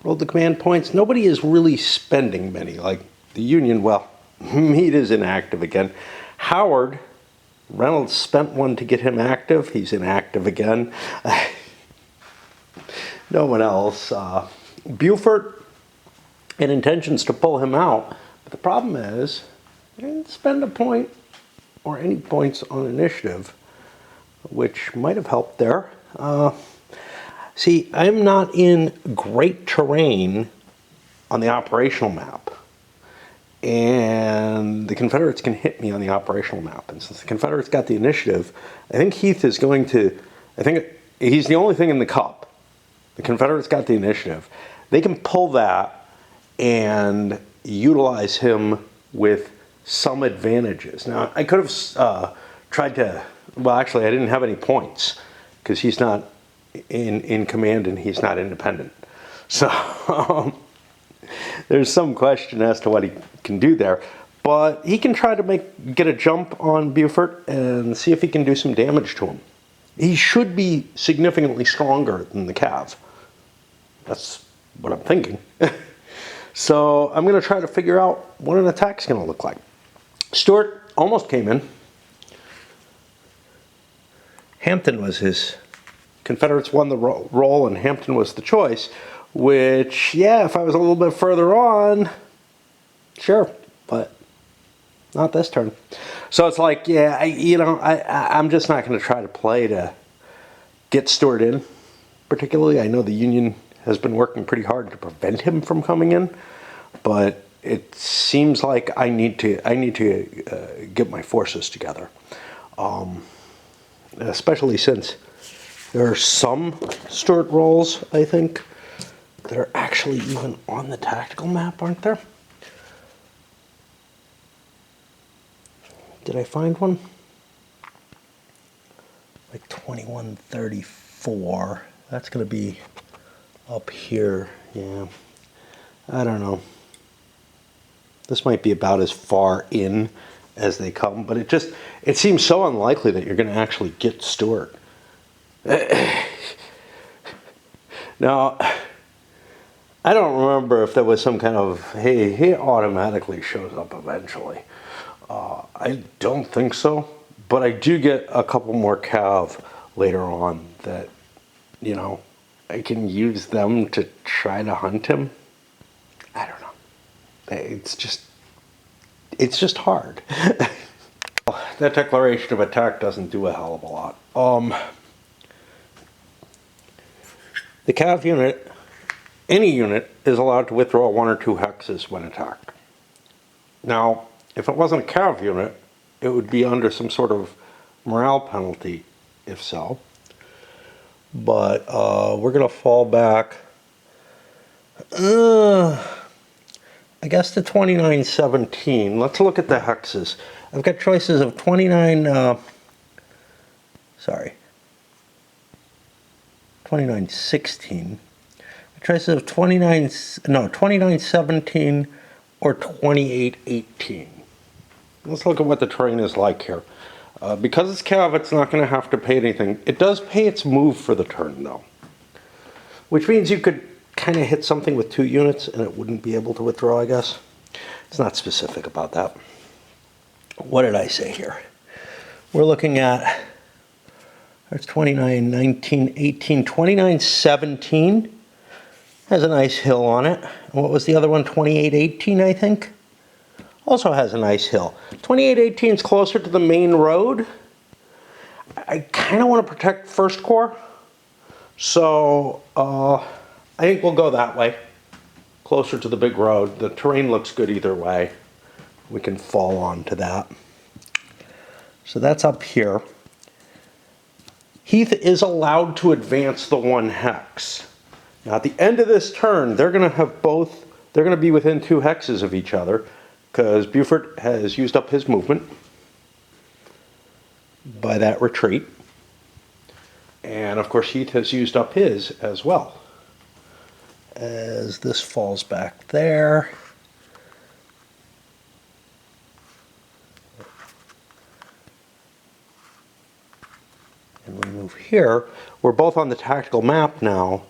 Rolled the command points. Nobody is really spending many. Like the Union, well, Meade is inactive again. Howard, Reynolds spent one to get him active. He's inactive again. No one else. Beaufort had intentions to pull him out. But the problem is, he didn't spend a point or any points on initiative, which might have helped there. See, I'm not in great terrain on the operational map. And the Confederates can hit me on the operational map. And since the Confederates got the initiative, I think Heath is going to, I think he's the only thing in the cup. The Confederates got the initiative. They can pull that and utilize him with some advantages. Now, I could have tried to, well, actually, I didn't have any points because he's not in command and he's not independent. So there's some question as to what he can do there. But he can try to get a jump on Beaufort and see if he can do some damage to him. He should be significantly stronger than the Cav. That's what I'm thinking. So I'm going to try to figure out what an attack's going to look like. Stewart almost came in. Hampton was his. Confederates won the roll and Hampton was the choice, which, yeah, if I was a little bit further on, sure, but not this turn. So it's like, yeah, I'm just not going to try to play to get Stewart in. Particularly, I know the Union has been working pretty hard to prevent him from coming in, but it seems like I need to get my forces together, especially since there are some Stewart rolls, I think, that are actually even on the tactical map, aren't there? Did I find one? Like 2134. That's going to be up here. Yeah. I don't know. This might be about as far in as they come, but it seems so unlikely that you're going to actually get Stewart. Now, I don't remember if there was some kind of, hey, he automatically shows up eventually. I don't think so, but I do get a couple more Cav later on that, you know, I can use them to try to hunt him. I don't know. It's just hard. That declaration of attack doesn't do a hell of a lot. The Cav unit, any unit, is allowed to withdraw 1 or 2 hexes when attacked. Now, if it wasn't a Cav unit, it would be under some sort of morale penalty, if so. But we're going to fall back, I guess, to 2917. Let's look at the hexes. I've got choices of 29, 2916. Choices of 2917 or 2818. Let's look at what the terrain is like here. Because it's Cav, it's not going to have to pay anything. It does pay its move for the turn, though. Which means you could kind of hit something with 2 units and it wouldn't be able to withdraw, I guess. It's not specific about that. What did I say here? We're looking at, there's 29, 19, 18, 29, 17. Has a nice hill on it. And what was the other one? 2818, I think? Also has a nice hill. 2818 is closer to the main road. I kind of want to protect First Corps. So I think we'll go that way. Closer to the big road. The terrain looks good either way. We can fall onto that. So that's up here. Heath is allowed to advance the 1 hex. Now at the end of this turn, they're going to be within 2 hexes of each other because Beaufort has used up his movement by that retreat. And of course Heath has used up his as well. As this falls back there. And we move here. We're both on the tactical map now,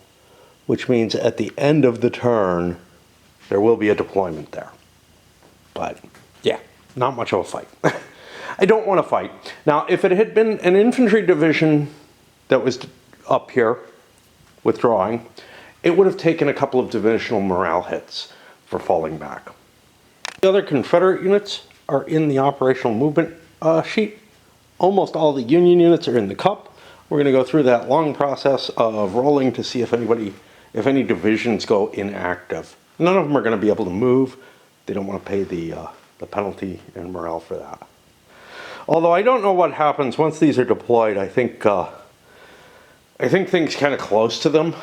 which means at the end of the turn, there will be a deployment there. But yeah, not much of a fight. I don't want to fight. Now, if it had been an infantry division that was up here withdrawing, it would have taken a couple of divisional morale hits for falling back. The other Confederate units are in the operational movement sheet. Almost all the Union units are in the cup. We're going to go through that long process of rolling to see if any divisions go inactive. None of them are going to be able to move. They don't want to pay the penalty and morale for that. Although I don't know what happens once these are deployed. I think things kind of close to them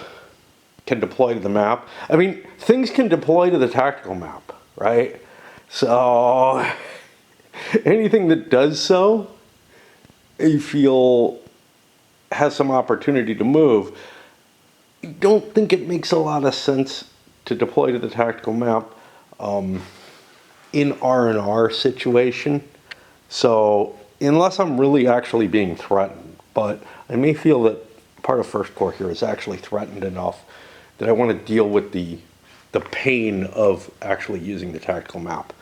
can deploy to the map. I mean, things can deploy to the tactical map, right? So anything that does so, you feel has some opportunity to move. I don't think it makes a lot of sense to deploy to the tactical map in R&R situation. So unless I'm really actually being threatened, but I may feel that part of First Corps here is actually threatened enough that I want to deal with the pain of actually using the tactical map.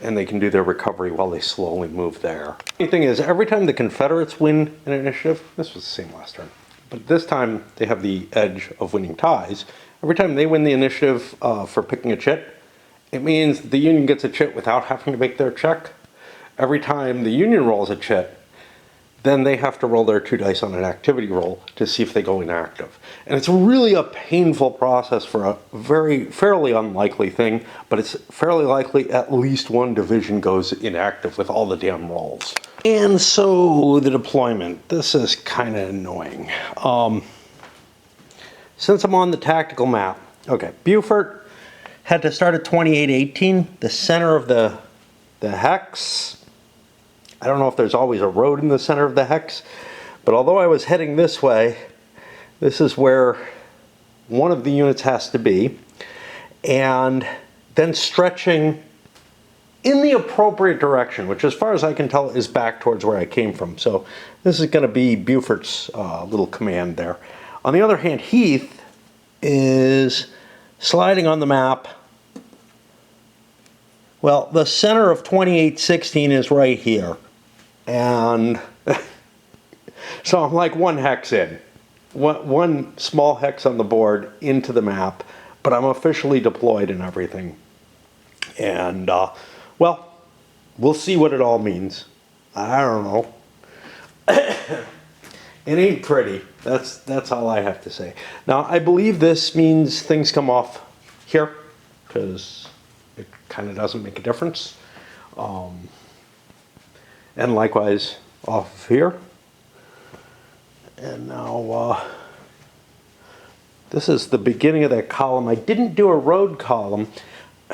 And they can do their recovery while they slowly move there. The thing is, every time the Confederates win an initiative, this was the same last turn, but this time they have the edge of winning ties. Every time they win the initiative for picking a chit, it means the Union gets a chit without having to make their check. Every time the Union rolls a chit, then they have to roll their 2 dice on an activity roll to see if they go inactive. And it's really a painful process for a fairly unlikely thing, but it's fairly likely at least one division goes inactive with all the damn rolls. And so the deployment, this is kind of annoying. Since I'm on the tactical map, okay, Beaufort had to start at 2818, the center of the hex. I don't know if there's always a road in the center of the hex, but although I was heading this way, this is where one of the units has to be, and then stretching in the appropriate direction, which as far as I can tell is back towards where I came from. So this is going to be Beaufort's little command there. On the other hand, Heath is sliding on the map. Well, the center of 2816 is right here. And so I'm like 1 hex in. One small hex on the board into the map, but I'm officially deployed and everything. And, well, we'll see what it all means. I don't know. It ain't pretty. That's all I have to say. Now, I believe this means things come off here, because it kind of doesn't make a difference. And likewise off here. And now this is the beginning of that column. I didn't do a road column.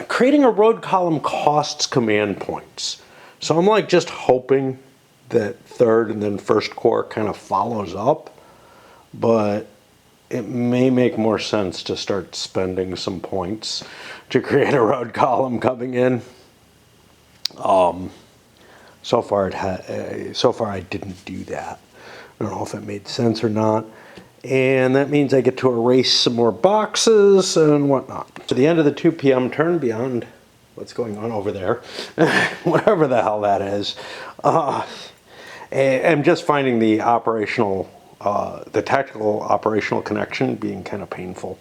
Creating a road column costs command points. So I'm like just hoping that 3rd and then 1st Corps kind of follows up. But it may make more sense to start spending some points to create a road column coming in. So far I didn't do that. I don't know if it made sense or not. And that means I get to erase some more boxes and whatnot. To the end of the 2 p.m. turn, beyond what's going on over there, whatever the hell that is, I'm just finding the the tactical operational connection being kind of painful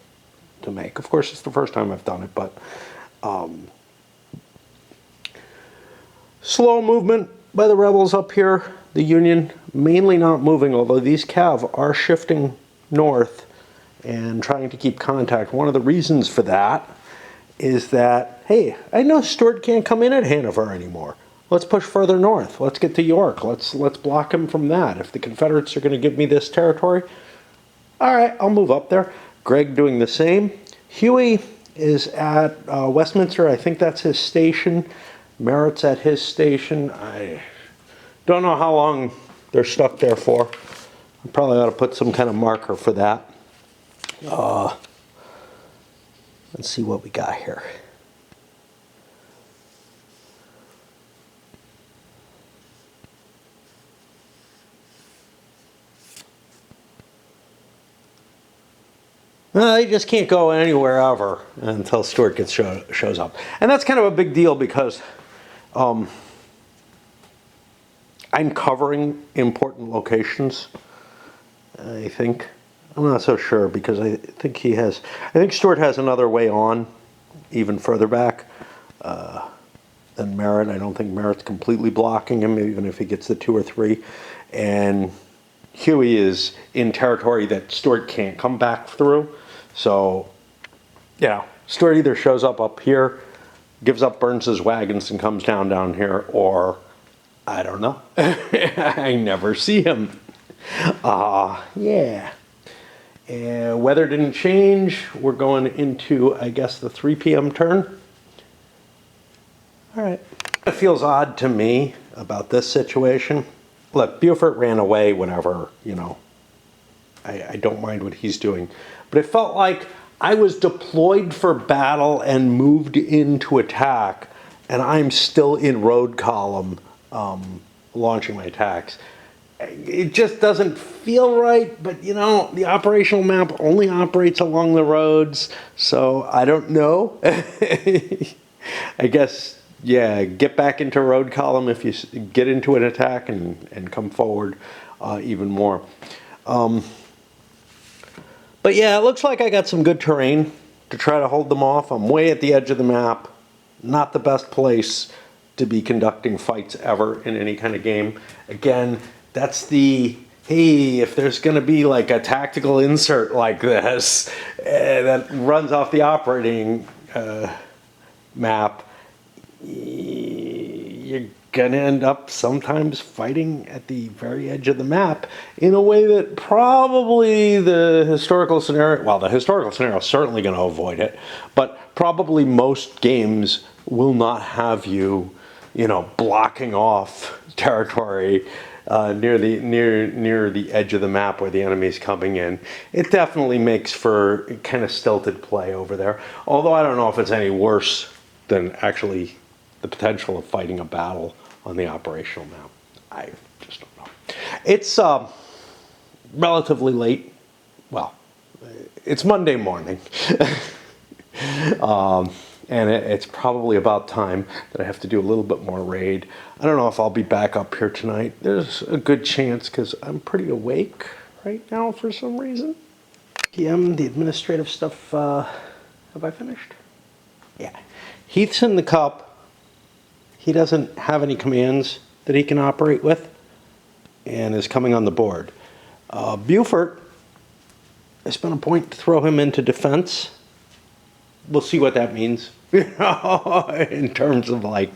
to make. Of course, it's the first time I've done it, but slow movement by the rebels up here. The Union mainly not moving, although these Cav are shifting north and trying to keep contact. One of the reasons for that is that, hey, I know Stewart can't come in at Hanover anymore. Let's push further north. Let's get to York. Let's block him from that. If the Confederates are going to give me this territory, all right, I'll move up there. Greg doing the same. Huey is at Westminster. I think that's his station. Merritt's at his station. I don't know how long they're stuck there for. I probably ought to put some kind of marker for that. Let's see what we got here. Well, they just can't go anywhere ever until Stewart shows up. And that's kind of a big deal because I'm covering important locations, I think. I'm not so sure because I think Stewart has another way on, even further back than Merritt. I don't think Merritt's completely blocking him, even if he gets the 2 or 3. And Huey is in territory that Stewart can't come back through. So, yeah, Stewart either shows up here, gives up Burns's wagons and comes down here, or I don't know. I never see him. Yeah. And weather didn't change. We're going into, I guess, the 3 p.m. turn. All right. It feels odd to me about this situation. Look, Beaufort ran away whenever, I don't mind what he's doing. But it felt like I was deployed for battle and moved in to attack, and I'm still in road column launching my attacks. It just doesn't feel right, but the operational map only operates along the roads, so I don't know. I guess, yeah, get back into road column if you get into an attack and come forward even more. But yeah, it looks like I got some good terrain to try to hold them off. I'm way at the edge of the map. Not the best place to be conducting fights ever in any kind of game. Again, that's the, hey, if there's going to be like a tactical insert like this that runs off the operating map, you're going to end up sometimes fighting at the very edge of the map in a way that probably the historical scenario, well, the historical scenario is certainly going to avoid it, but probably most games will not have you, blocking off territory near the edge of the map where the enemy's coming in. It definitely makes for kind of stilted play over there. Although I don't know if it's any worse than actually the potential of fighting a battle on the operational map. I just don't know. It's relatively late. Well, it's Monday morning. And it's probably about time that I have to do a little bit more raid. I don't know if I'll be back up here tonight. There's a good chance because I'm pretty awake right now for some reason. PM, the administrative stuff, have I finished? Yeah. Heath's in the cup. He doesn't have any commands that he can operate with and is coming on the board. Beaufort, I spent a point to throw him into defense. We'll see what that means in terms of like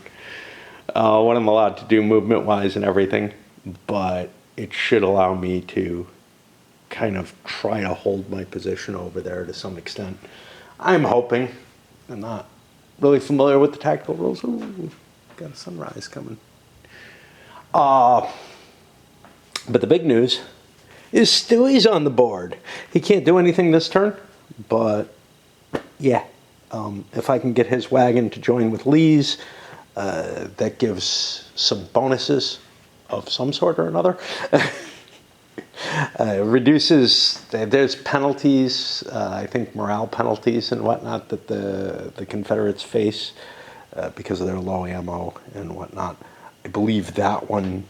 what I'm allowed to do movement wise and everything, but it should allow me to kind of try to hold my position over there to some extent. I'm hoping. I'm not really familiar with the tactical rules. Ooh, got a sunrise coming. But the big news is Stewie's on the board. He can't do anything this turn, but yeah. If I can get his wagon to join with Lee's, that gives some bonuses of some sort or another. Reduces, there's penalties, I think morale penalties and whatnot that the Confederates face because of their low ammo and whatnot. I believe that one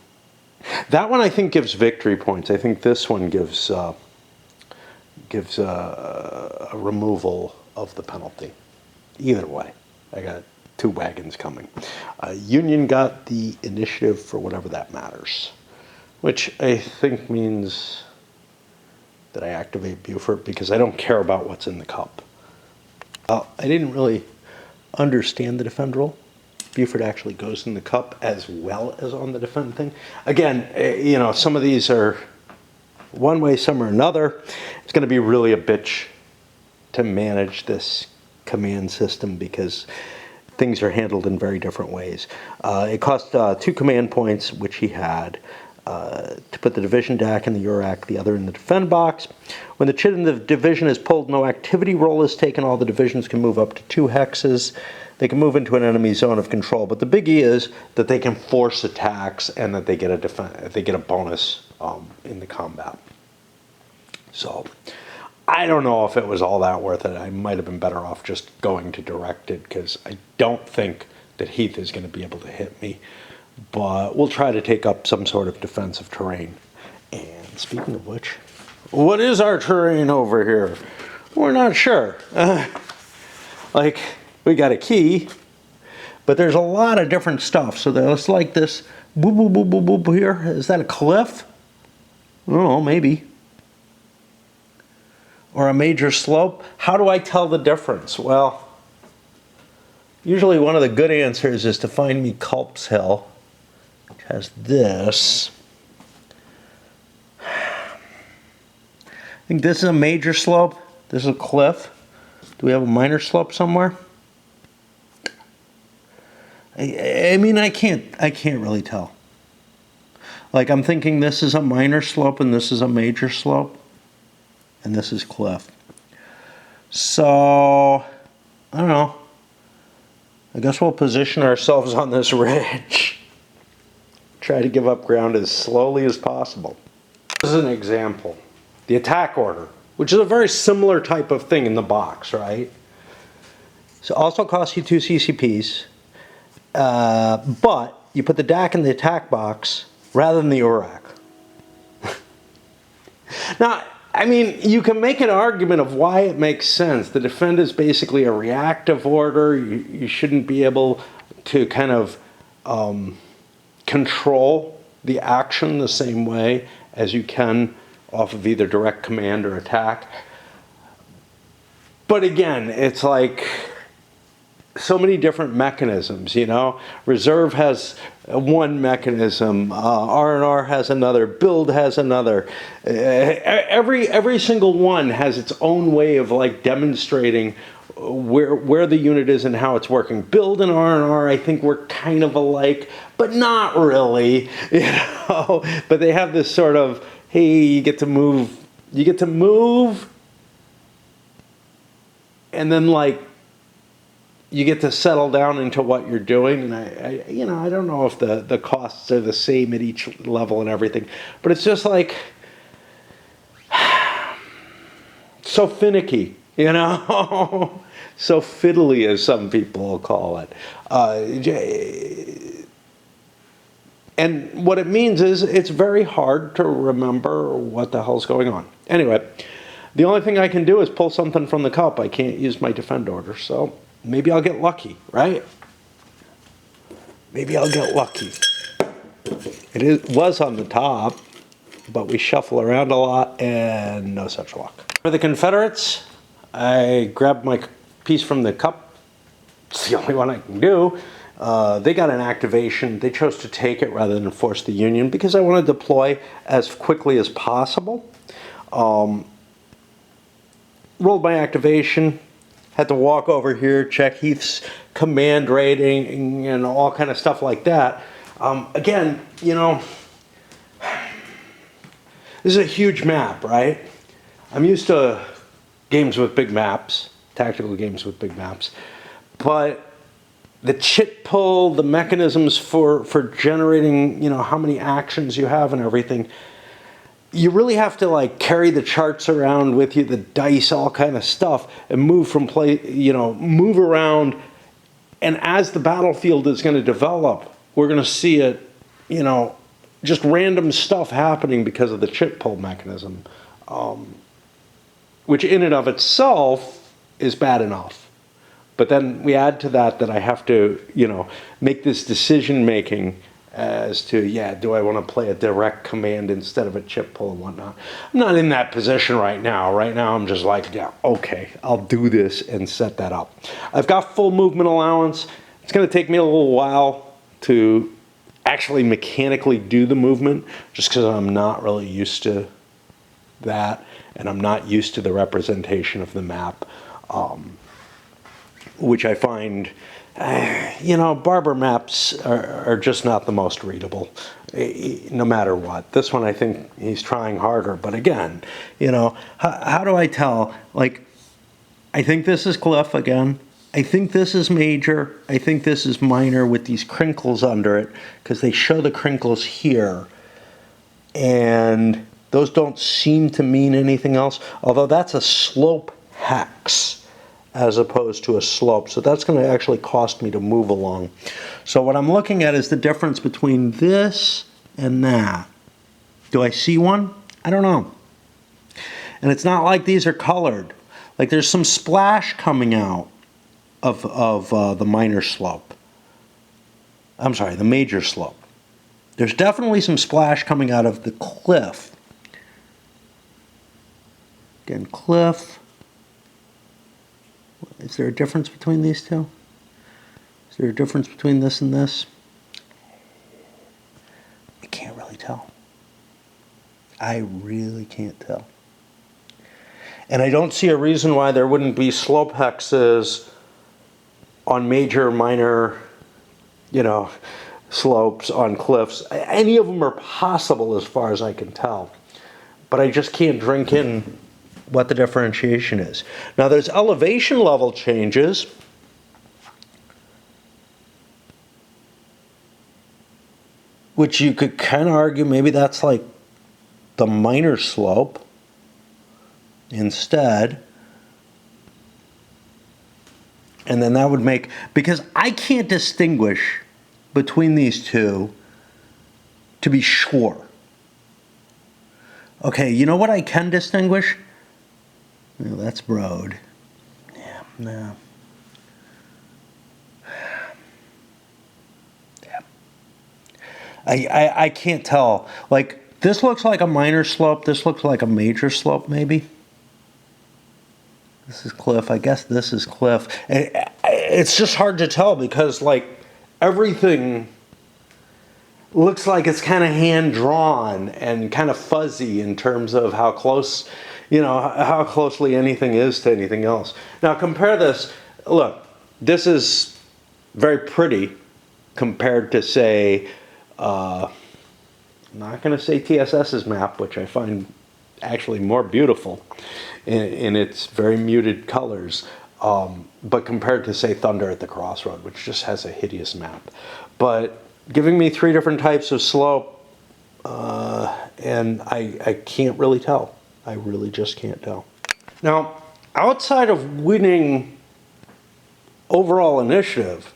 I think gives victory points. I think this one gives a removal of the penalty. Either way, I got 2 wagons coming. Union got the initiative for whatever that matters, which I think means that I activate Buford because I don't care about what's in the cup. I didn't really understand the defend rule. Buford actually goes in the cup as well as on the defend thing. Again, you know, some of these are one way, some are another. It's going to be really a bitch to manage this command system because things are handled in very different ways. It cost 2 command points, which he had, to put the division DAC in the URAC, the other in the defend box. When the chit in the division is pulled, no activity roll is taken. All the divisions can move up to 2 hexes. They can move into an enemy zone of control, but the biggie is that they can force attacks and that they get a bonus in the combat. So I don't know if it was all that worth it. I might have been better off just going to directed because I don't think that Heath is going to be able to hit me. But we'll try to take up some sort of defensive terrain. And speaking of which, what is our terrain over here? We're not sure. Like, we got a key, but there's a lot of different stuff. So there's like this boop, boop, boop, boop, boop here. Is that a cliff? I don't know, maybe. Or a major slope? How do I tell the difference? Well, usually one of the good answers is to find me Culp's Hill, which has this. I think this is a major slope. This is a cliff. Do we have a minor slope somewhere? I mean, I can't really tell. Like, I'm thinking this is a minor slope and this is a major slope. And this is cliff. So, I don't know. I guess we'll position ourselves on this ridge. Try to give up ground as slowly as possible. This is an example. The attack order, which is a very similar type of thing in the box, right? So also costs you 2 CCPs. But you put the DAC in the attack box rather than the URAC. Now, I mean, you can make an argument of why it makes sense. The defend is basically a reactive order. You shouldn't be able to kind of control the action the same way as you can off of either direct command or attack. But again, it's like so many different mechanisms, you know. Reserve has one mechanism, R&R has another, build has another. Every single one has its own way of like demonstrating where the unit is and how it's working. Build and R&R, I think we're kind of alike, but not really, you know. But they have this sort of, hey, you get to move, and then like you get to settle down into what you're doing. And I don't know if the costs are the same at each level and everything, but it's just like so finicky, you know, so fiddly as some people will call it. And what it means is it's very hard to remember what the hell's going on. Anyway, the only thing I can do is pull something from the cup. I can't use my defend order, so maybe I'll get lucky, right? Maybe I'll get lucky. It was on the top, but we shuffle around a lot and no such luck. For the Confederates, I grabbed my piece from the cup. It's the only one I can do. They got an activation. They chose to take it rather than force the Union because I want to deploy as quickly as possible. Rolled my activation. Had to walk over here, check Heath's command rating and all kind of stuff like that. Again, you know, This is a huge map, right? I'm used to games with big maps, tactical games with big maps, but the chit pull, the mechanisms for generating, you know, how many actions you have and everything, you really have to like carry the charts around with you, the dice, all kind of stuff, and move from move around. And as the battlefield is going to develop, we're going to see it, you know, just random stuff happening because of the chit pull mechanism, which in and of itself is bad enough. But then we add to that I have to, you know, make this decision making as to, yeah, do I want to play a direct command instead of a chip pull and whatnot. I'm not in that position right now. Right now I'm just like, yeah, okay, I'll do this and set that up. I've got full movement allowance. It's going to take me a little while to actually mechanically do the movement, just because I'm not really used to that, and I'm not used to the representation of the map. Which I find, you know, barber maps are just not the most readable, no matter what. This one, I think he's trying harder. But again, you know, how do I tell? Like, I think this is Cliff again. I think this is major. I think this is minor with these crinkles under it, because they show the crinkles here. And those don't seem to mean anything else, although that's a slope hex as opposed to a slope. So that's going to actually cost me to move along. So what I'm looking at is the difference between this and that. Do I see one? I don't know. And it's not like these are colored. Like there's some splash coming out of the minor slope. I'm sorry, the major slope. There's definitely some splash coming out of the cliff. Again, cliff. Is there a difference between these two? Is there a difference between this and this? I can't really tell. I really can't tell. And I don't see a reason why there wouldn't be slope hexes on major, minor, you know, slopes, on cliffs. Any of them are possible as far as I can tell. But I just can't drink in what the differentiation is. Now there's elevation level changes. Which you could kind of argue maybe that's like the minor slope instead. And then that would make, because I can't distinguish between these two to be sure. Okay, you know what I can distinguish? Well, that's road. Yeah, no. Yeah. I can't tell. Like, this looks like a minor slope. This looks like a major slope, maybe. This is cliff. I guess this is cliff. It's just hard to tell because, like, everything looks like it's kind of hand-drawn and kind of fuzzy in terms of how close, you know, how closely anything is to anything else. Now compare this. Look, this is very pretty compared to, say, I'm not going to say TSS's map, which I find actually more beautiful in its very muted colors, but compared to, say, Thunder at the Crossroad, which just has a hideous map. But giving me 3 different types of slope, and I can't really tell. I really just can't tell. Now, outside of winning overall initiative,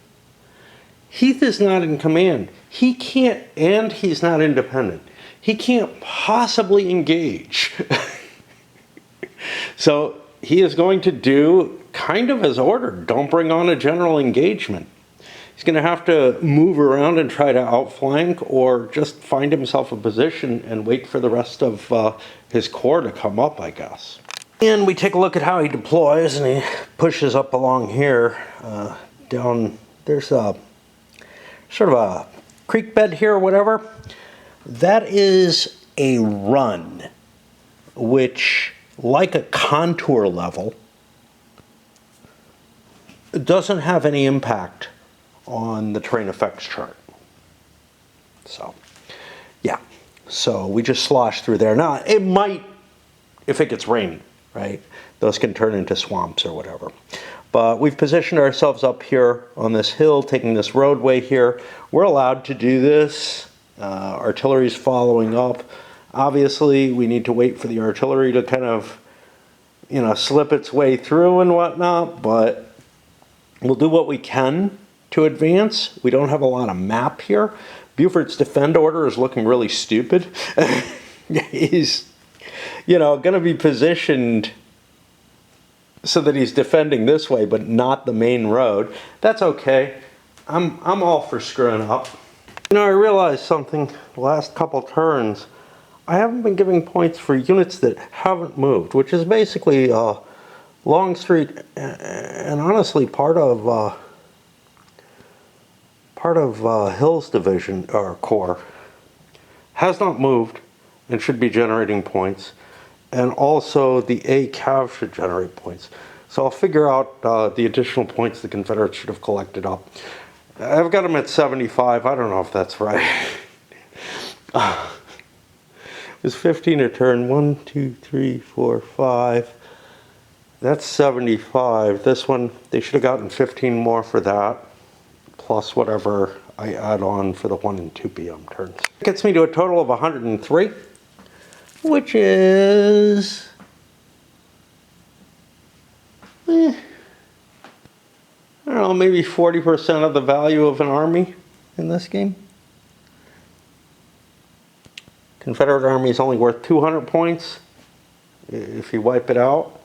Heath is not in command. He can't, and he's not independent. He can't possibly engage. So he is going to do kind of as ordered. Don't bring on a general engagement. He's going to have to move around and try to outflank, or just find himself a position and wait for the rest of his corps to come up, I guess. And we take a look at how he deploys, and he pushes up along here. Down, there's a sort of a creek bed here or whatever. That is a run, which, like a contour level, doesn't have any impact on the terrain effects chart. So, yeah. So we just slosh through there. Now, it might, if it gets rainy, right? Those can turn into swamps or whatever. But we've positioned ourselves up here on this hill, taking this roadway here. We're allowed to do this. Artillery's following up. Obviously, we need to wait for the artillery to kind of, slip its way through and whatnot, but we'll do what we can to advance. We don't have a lot of map here. Buford's defend order is looking really stupid. He's, going to be positioned so that he's defending this way, but not the main road. That's okay. I'm all for screwing up. I realized something the last couple turns. I haven't been giving points for units that haven't moved, which is basically Longstreet and honestly part of Hill's division or corps has not moved and should be generating points. And also the A Cav should generate points. So I'll figure out the additional points the Confederates should have collected up. I've got them at 75. I don't know if that's right. It was 15 a turn. 1, 2, 3, 4, 5. That's 75. This one, they should have gotten 15 more for that, plus whatever I add on for the 1 and 2 p.m. turns. It gets me to a total of 103. Which is, I don't know, maybe 40% of the value of an army in this game. Confederate army is only worth 200 points. If you wipe it out,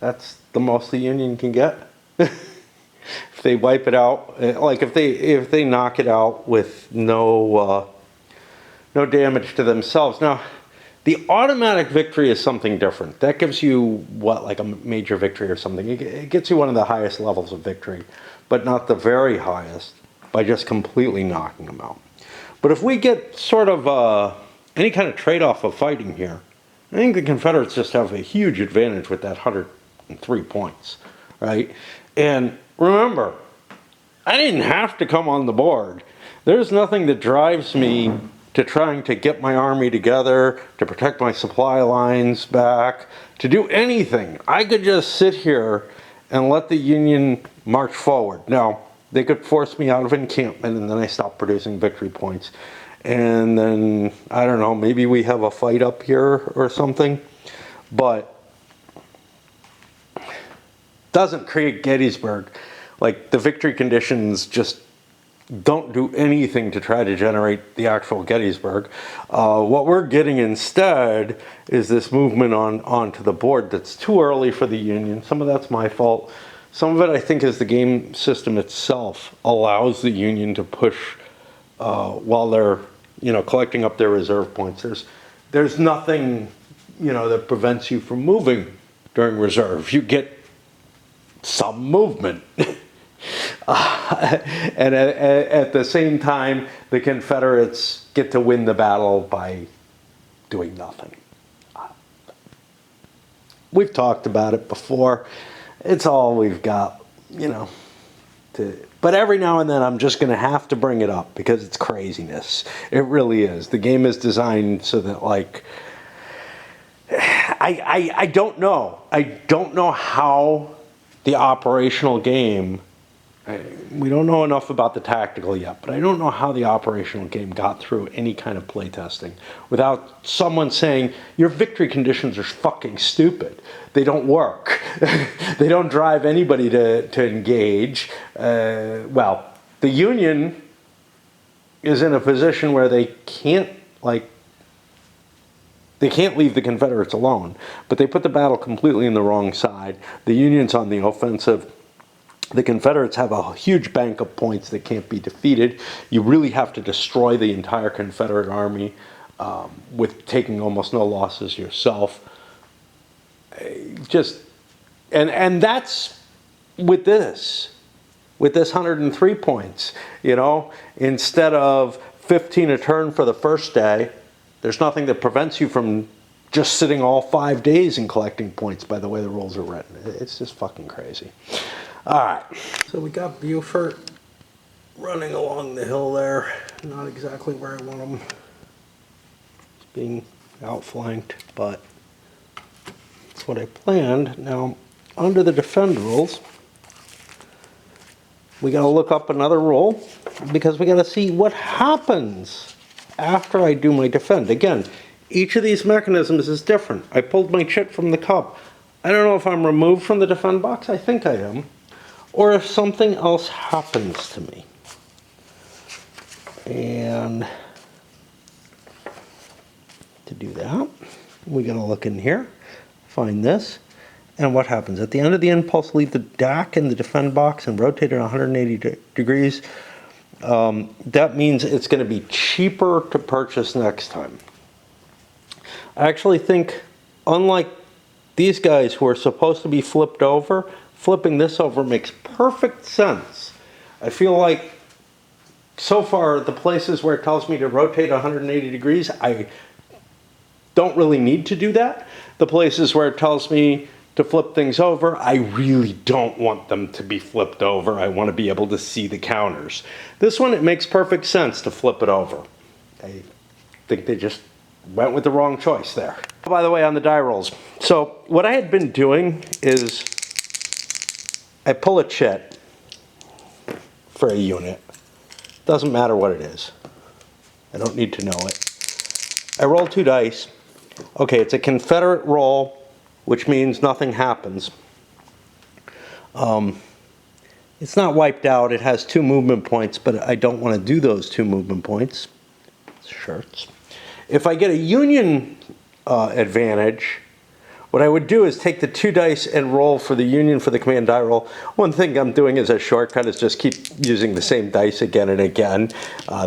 that's the most the Union can get. If they wipe it out, like if they knock it out with no damage to themselves. Now, the automatic victory is something different. That gives you, what, like a major victory or something. It gets you one of the highest levels of victory, but not the very highest, by just completely knocking them out. But if we get sort of any kind of trade-off of fighting here, I think the Confederates just have a huge advantage with that 103 points, right? And remember, I didn't have to come on the board. There's nothing that drives me to trying to get my army together, to protect my supply lines back, to do anything. I could just sit here and let the Union march forward. Now, they could force me out of encampment and then I stop producing victory points. And then, I don't know, maybe we have a fight up here or something. But doesn't create Gettysburg. Like, the victory conditions just don't do anything to try to generate the actual Gettysburg. What we're getting instead is this movement onto the board that's too early for the Union. Some of that's my fault. Some of it I think is the game system itself allows the Union to push while they're collecting up their reserve points. There's nothing that prevents you from moving during reserve. You get some movement. And at the same time, the Confederates get to win the battle by doing nothing. We've talked about it before. It's all we've got, but every now and then I'm just going to have to bring it up because it's craziness. It really is. The game is designed so that, like, I don't know. I don't know how the operational game, we don't know enough about the tactical yet, but I don't know how the operational game got through any kind of playtesting without someone saying, your victory conditions are fucking stupid. They don't work. They don't drive anybody to engage. Well, the Union is in a position where they can't leave the Confederates alone, but they put the battle completely in the wrong side. The Union's on the offensive. The Confederates have a huge bank of points that can't be defeated. You really have to destroy the entire Confederate army with taking almost no losses yourself. And that's with this 103 points. Instead of 15 a turn for the first day, there's nothing that prevents you from just sitting all 5 days and collecting points by the way the rules are written. It's just fucking crazy. All right, so we got Buford running along the hill there. Not exactly where I want him. being outflanked, but that's what I planned. Now, under the defend rules, we got to look up another rule because we got to see what happens after I do my defend. Again, each of these mechanisms is different. I pulled my chit from the cup. I don't know if I'm removed from the defend box. I think I am. Or if something else happens to me. And to do that, we got to look in here, find this. And what happens? At the end of the impulse, leave the DAC in the defend box and rotate it 180 degrees. That means it's going to be cheaper to purchase next time. I actually think, unlike these guys who are supposed to be flipped over, flipping this over makes perfect sense. I feel like so far the places where it tells me to rotate 180 degrees, I don't really need to do that. The places where it tells me to flip things over, I really don't want them to be flipped over. I want to be able to see the counters. This one, it makes perfect sense to flip it over. I think they just went with the wrong choice there. By the way, on the die rolls. So what I had been doing is I pull a chit for a unit. Doesn't matter what it is. I don't need to know it. I roll 2 dice. Okay, it's a Confederate roll, which means nothing happens. It's not wiped out. It has 2 movement points, but I don't want to do those 2 movement points. It's shirts. If I get a Union advantage, what I would do is take the 2 dice and roll for the Union for the command die roll. One thing I'm doing as a shortcut is just keep using the same dice again and again,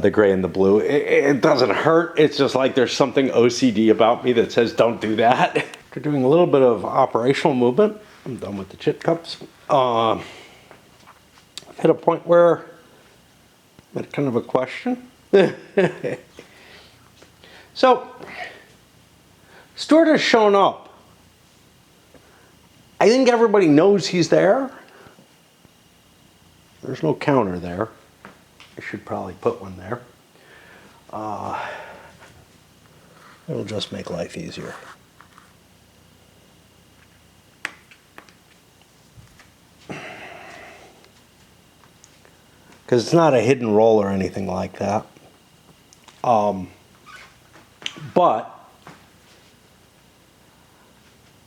the gray and the blue. It doesn't hurt. It's just like there's something OCD about me that says don't do that. After doing a little bit of operational movement, I'm done with the chit cups. I've hit a point where I'm at kind of a question. So, Stewart has shown up. I think everybody knows he's there. There's no counter there. I should probably put one there. It'll just make life easier. Because it's not a hidden roll or anything like that. But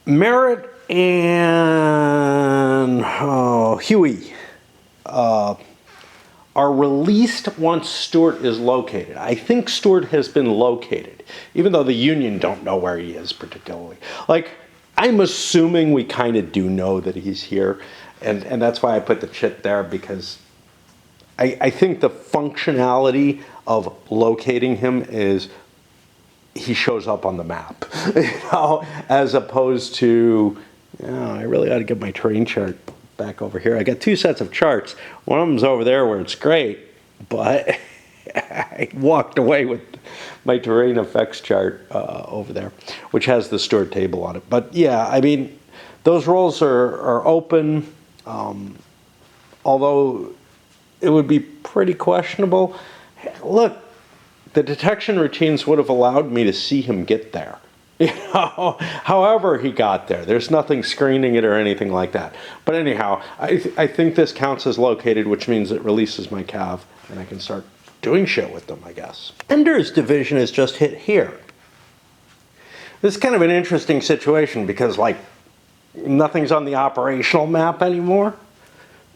Merritt and Huey are released once Stewart is located. I think Stewart has been located, even though the Union don't know where he is particularly. Like, I'm assuming we kind of do know that he's here, and that's why I put the chit there, because I think the functionality of locating him is he shows up on the map, you know, as opposed to, you know, I really ought to get my terrain chart back over here. I got 2 sets of charts. One of them's over there where it's great, but I walked away with my terrain effects chart over there, which has the Stewart table on it. But yeah, I mean, those rolls are open, although it would be pretty questionable. Look, the detection routines would have allowed me to see him get there. You know, however he got there. There's nothing screening it or anything like that. But anyhow, I think this counts as located, which means it releases my cav, and I can start doing shit with them, I guess. Ender's division is just hit here. This is kind of an interesting situation because, like, nothing's on the operational map anymore,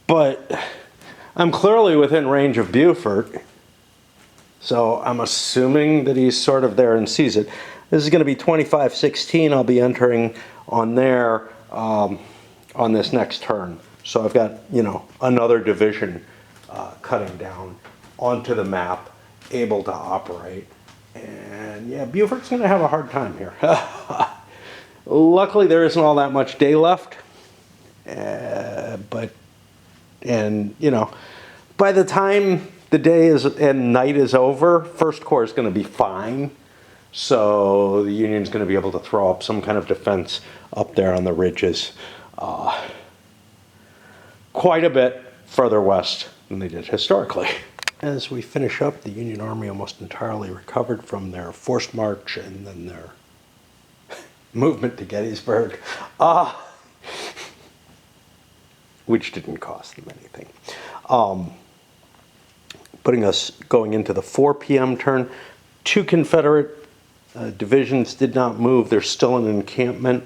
but I'm clearly within range of Beaufort. So I'm assuming that he's sort of there and sees it. This is going to be 2516. I'll be entering on there on this next turn. So I've got, you know, another division cutting down onto the map, able to operate. And yeah, Beaufort's going to have a hard time here. Luckily, there isn't all that much day left. And you know, by the time the day is and night is over, First Corps is going to be fine. So the Union's going to be able to throw up some kind of defense up there on the ridges quite a bit further west than they did historically. As we finish up, the Union Army almost entirely recovered from their forced march and then their movement to Gettysburg, which didn't cost them anything. Putting us going into the 4 p.m. turn. 2 Confederate divisions did not move. They're still in encampment.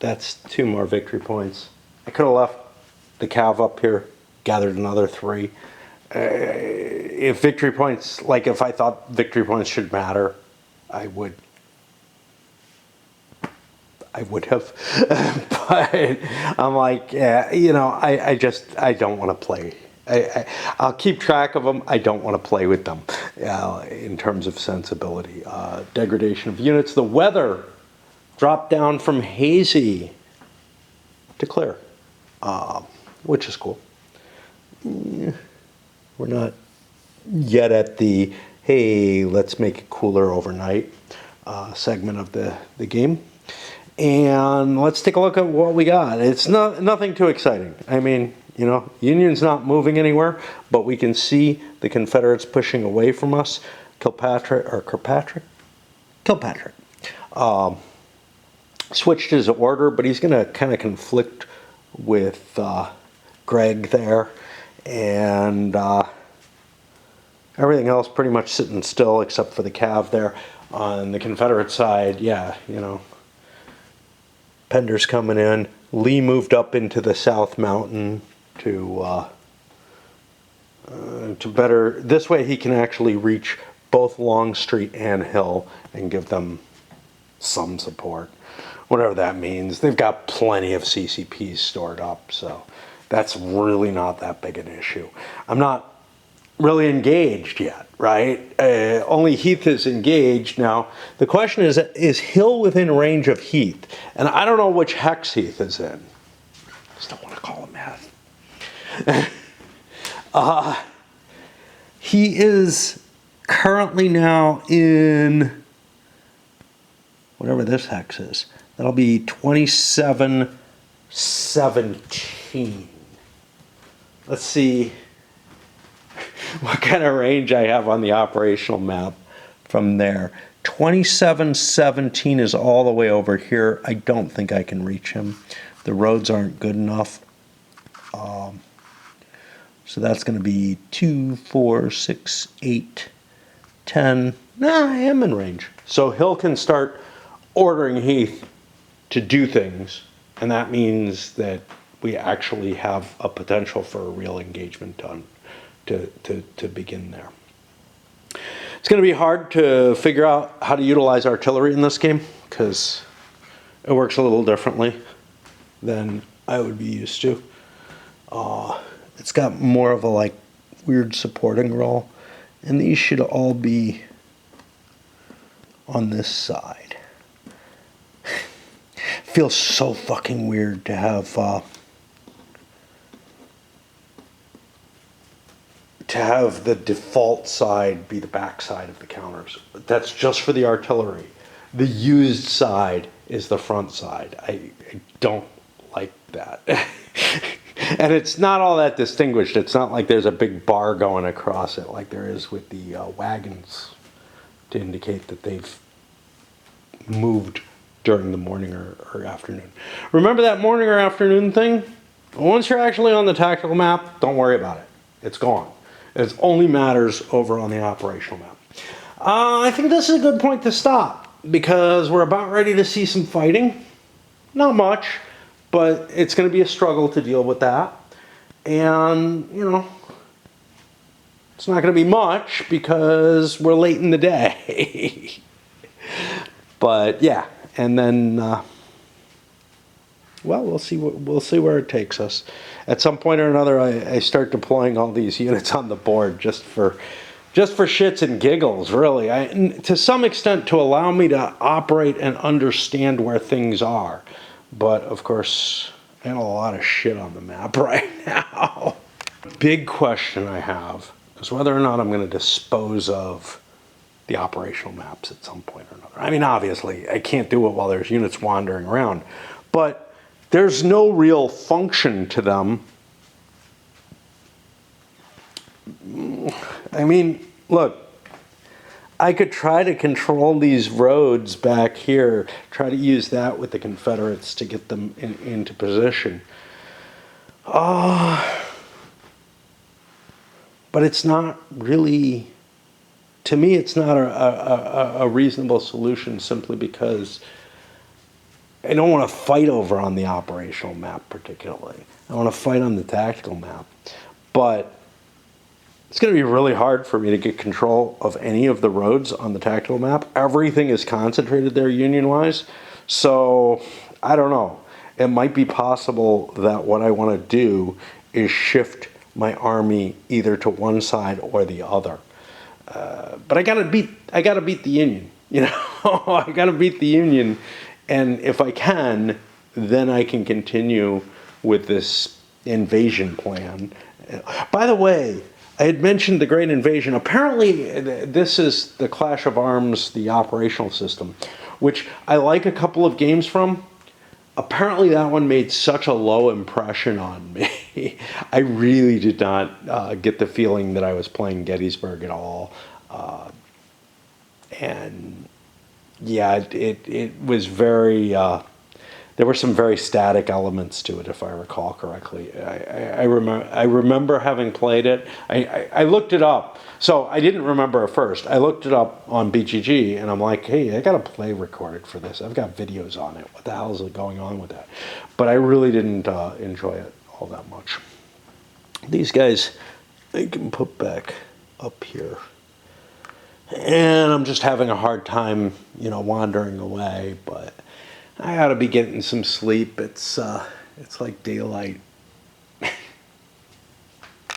That's 2 more victory points. I could have left the Cav up here, gathered another 3. If victory points, like if I thought victory points should matter, I would have. But I'm like, yeah, you know, I don't want to play. I'll keep track of them. I don't want to play with them in terms of sensibility. Degradation of units. The weather dropped down from hazy to clear, which is cool. Yeah. We're not yet at the, hey, let's make it cooler overnight segment of the game. And let's take a look at what we got. It's nothing too exciting. I mean, you know, Union's not moving anywhere, but we can see the Confederates pushing away from us. Kilpatrick switched his order, but he's going to kind of conflict with Gregg there. And everything else pretty much sitting still except for the Cav there. On the Confederate side, yeah, you know, Pender's coming in. Lee moved up into the South Mountain to better, this way he can actually reach both Longstreet and Hill and give them some support, whatever that means. They've got plenty of CCPs stored up, so that's really not that big an issue. I'm not really engaged yet, right? Only Heath is engaged. Now, the question is Hill within range of Heath? And I don't know which hex Heath is in. I just don't want to call him math. He is currently now in whatever this hex is. That'll be 2717. Let's see what kind of range I have on the operational map from there. 2717 is all the way over here. I don't think I can reach him. The roads aren't good enough. So that's going to be 2, 4, 6, 8, 10. Nah, I am in range. So Hill can start ordering Heath to do things, and that means that we actually have a potential for a real engagement done to begin there. It's going to be hard to figure out how to utilize artillery in this game because it works a little differently than I would be used to. It's got more of a like weird supporting role, and these should all be on this side. Feels so fucking weird to have the default side be the back side of the counters. That's just for the artillery. The used side is the front side. I don't like that. And it's not all that distinguished. It's not like there's a big bar going across it like there is with the wagons to indicate that they've moved during the morning or afternoon. Remember that morning or afternoon thing? Once you're actually on the tactical map, don't worry about it. It's gone. It only matters over on the operational map. I think this is a good point to stop because we're about ready to see some fighting. Not much, but it's going to be a struggle to deal with that. And, you know, it's not going to be much because we're late in the day. But yeah, and then well, we'll see where it takes us. At some point or another, I start deploying all these units on the board just for shits and giggles, really. To some extent, to allow me to operate and understand where things are. But of course, I have a lot of shit on the map right now. Big question I have is whether or not I'm going to dispose of the operational maps at some point or another. I mean, obviously, I can't do it while there's units wandering around, but there's no real function to them I mean, look, I could try to control these roads back here, try to use that with the Confederates to get them into position. But it's not really, to me, it's not a reasonable solution simply because I don't want to fight over on the operational map particularly. I want to fight on the tactical map. But it's going to be really hard for me to get control of any of the roads on the tactical map. Everything is concentrated there union-wise. So, I don't know. It might be possible that what I want to do is shift my army either to one side or the other. But I gotta beat the Union. You know, I gotta beat the Union, and if I can, then I can continue with this invasion plan. By the way, I had mentioned the Great Invasion. Apparently, this is the Clash of Arms, the operational system, which I like a couple of games from. Apparently, that one made such a low impression on me. I really did not get the feeling that I was playing Gettysburg at all. And yeah, it was very... there were some very static elements to it, if I recall correctly. I remember having played it. I looked it up. So I didn't remember at first. I looked it up on BGG, and I'm like, hey, I got a play recorded for this. I've got videos on it. What the hell is going on with that? But I really didn't enjoy it all that much. These guys, I can put back up here. And I'm just having a hard time, wandering away, but I ought to be getting some sleep. It's like daylight.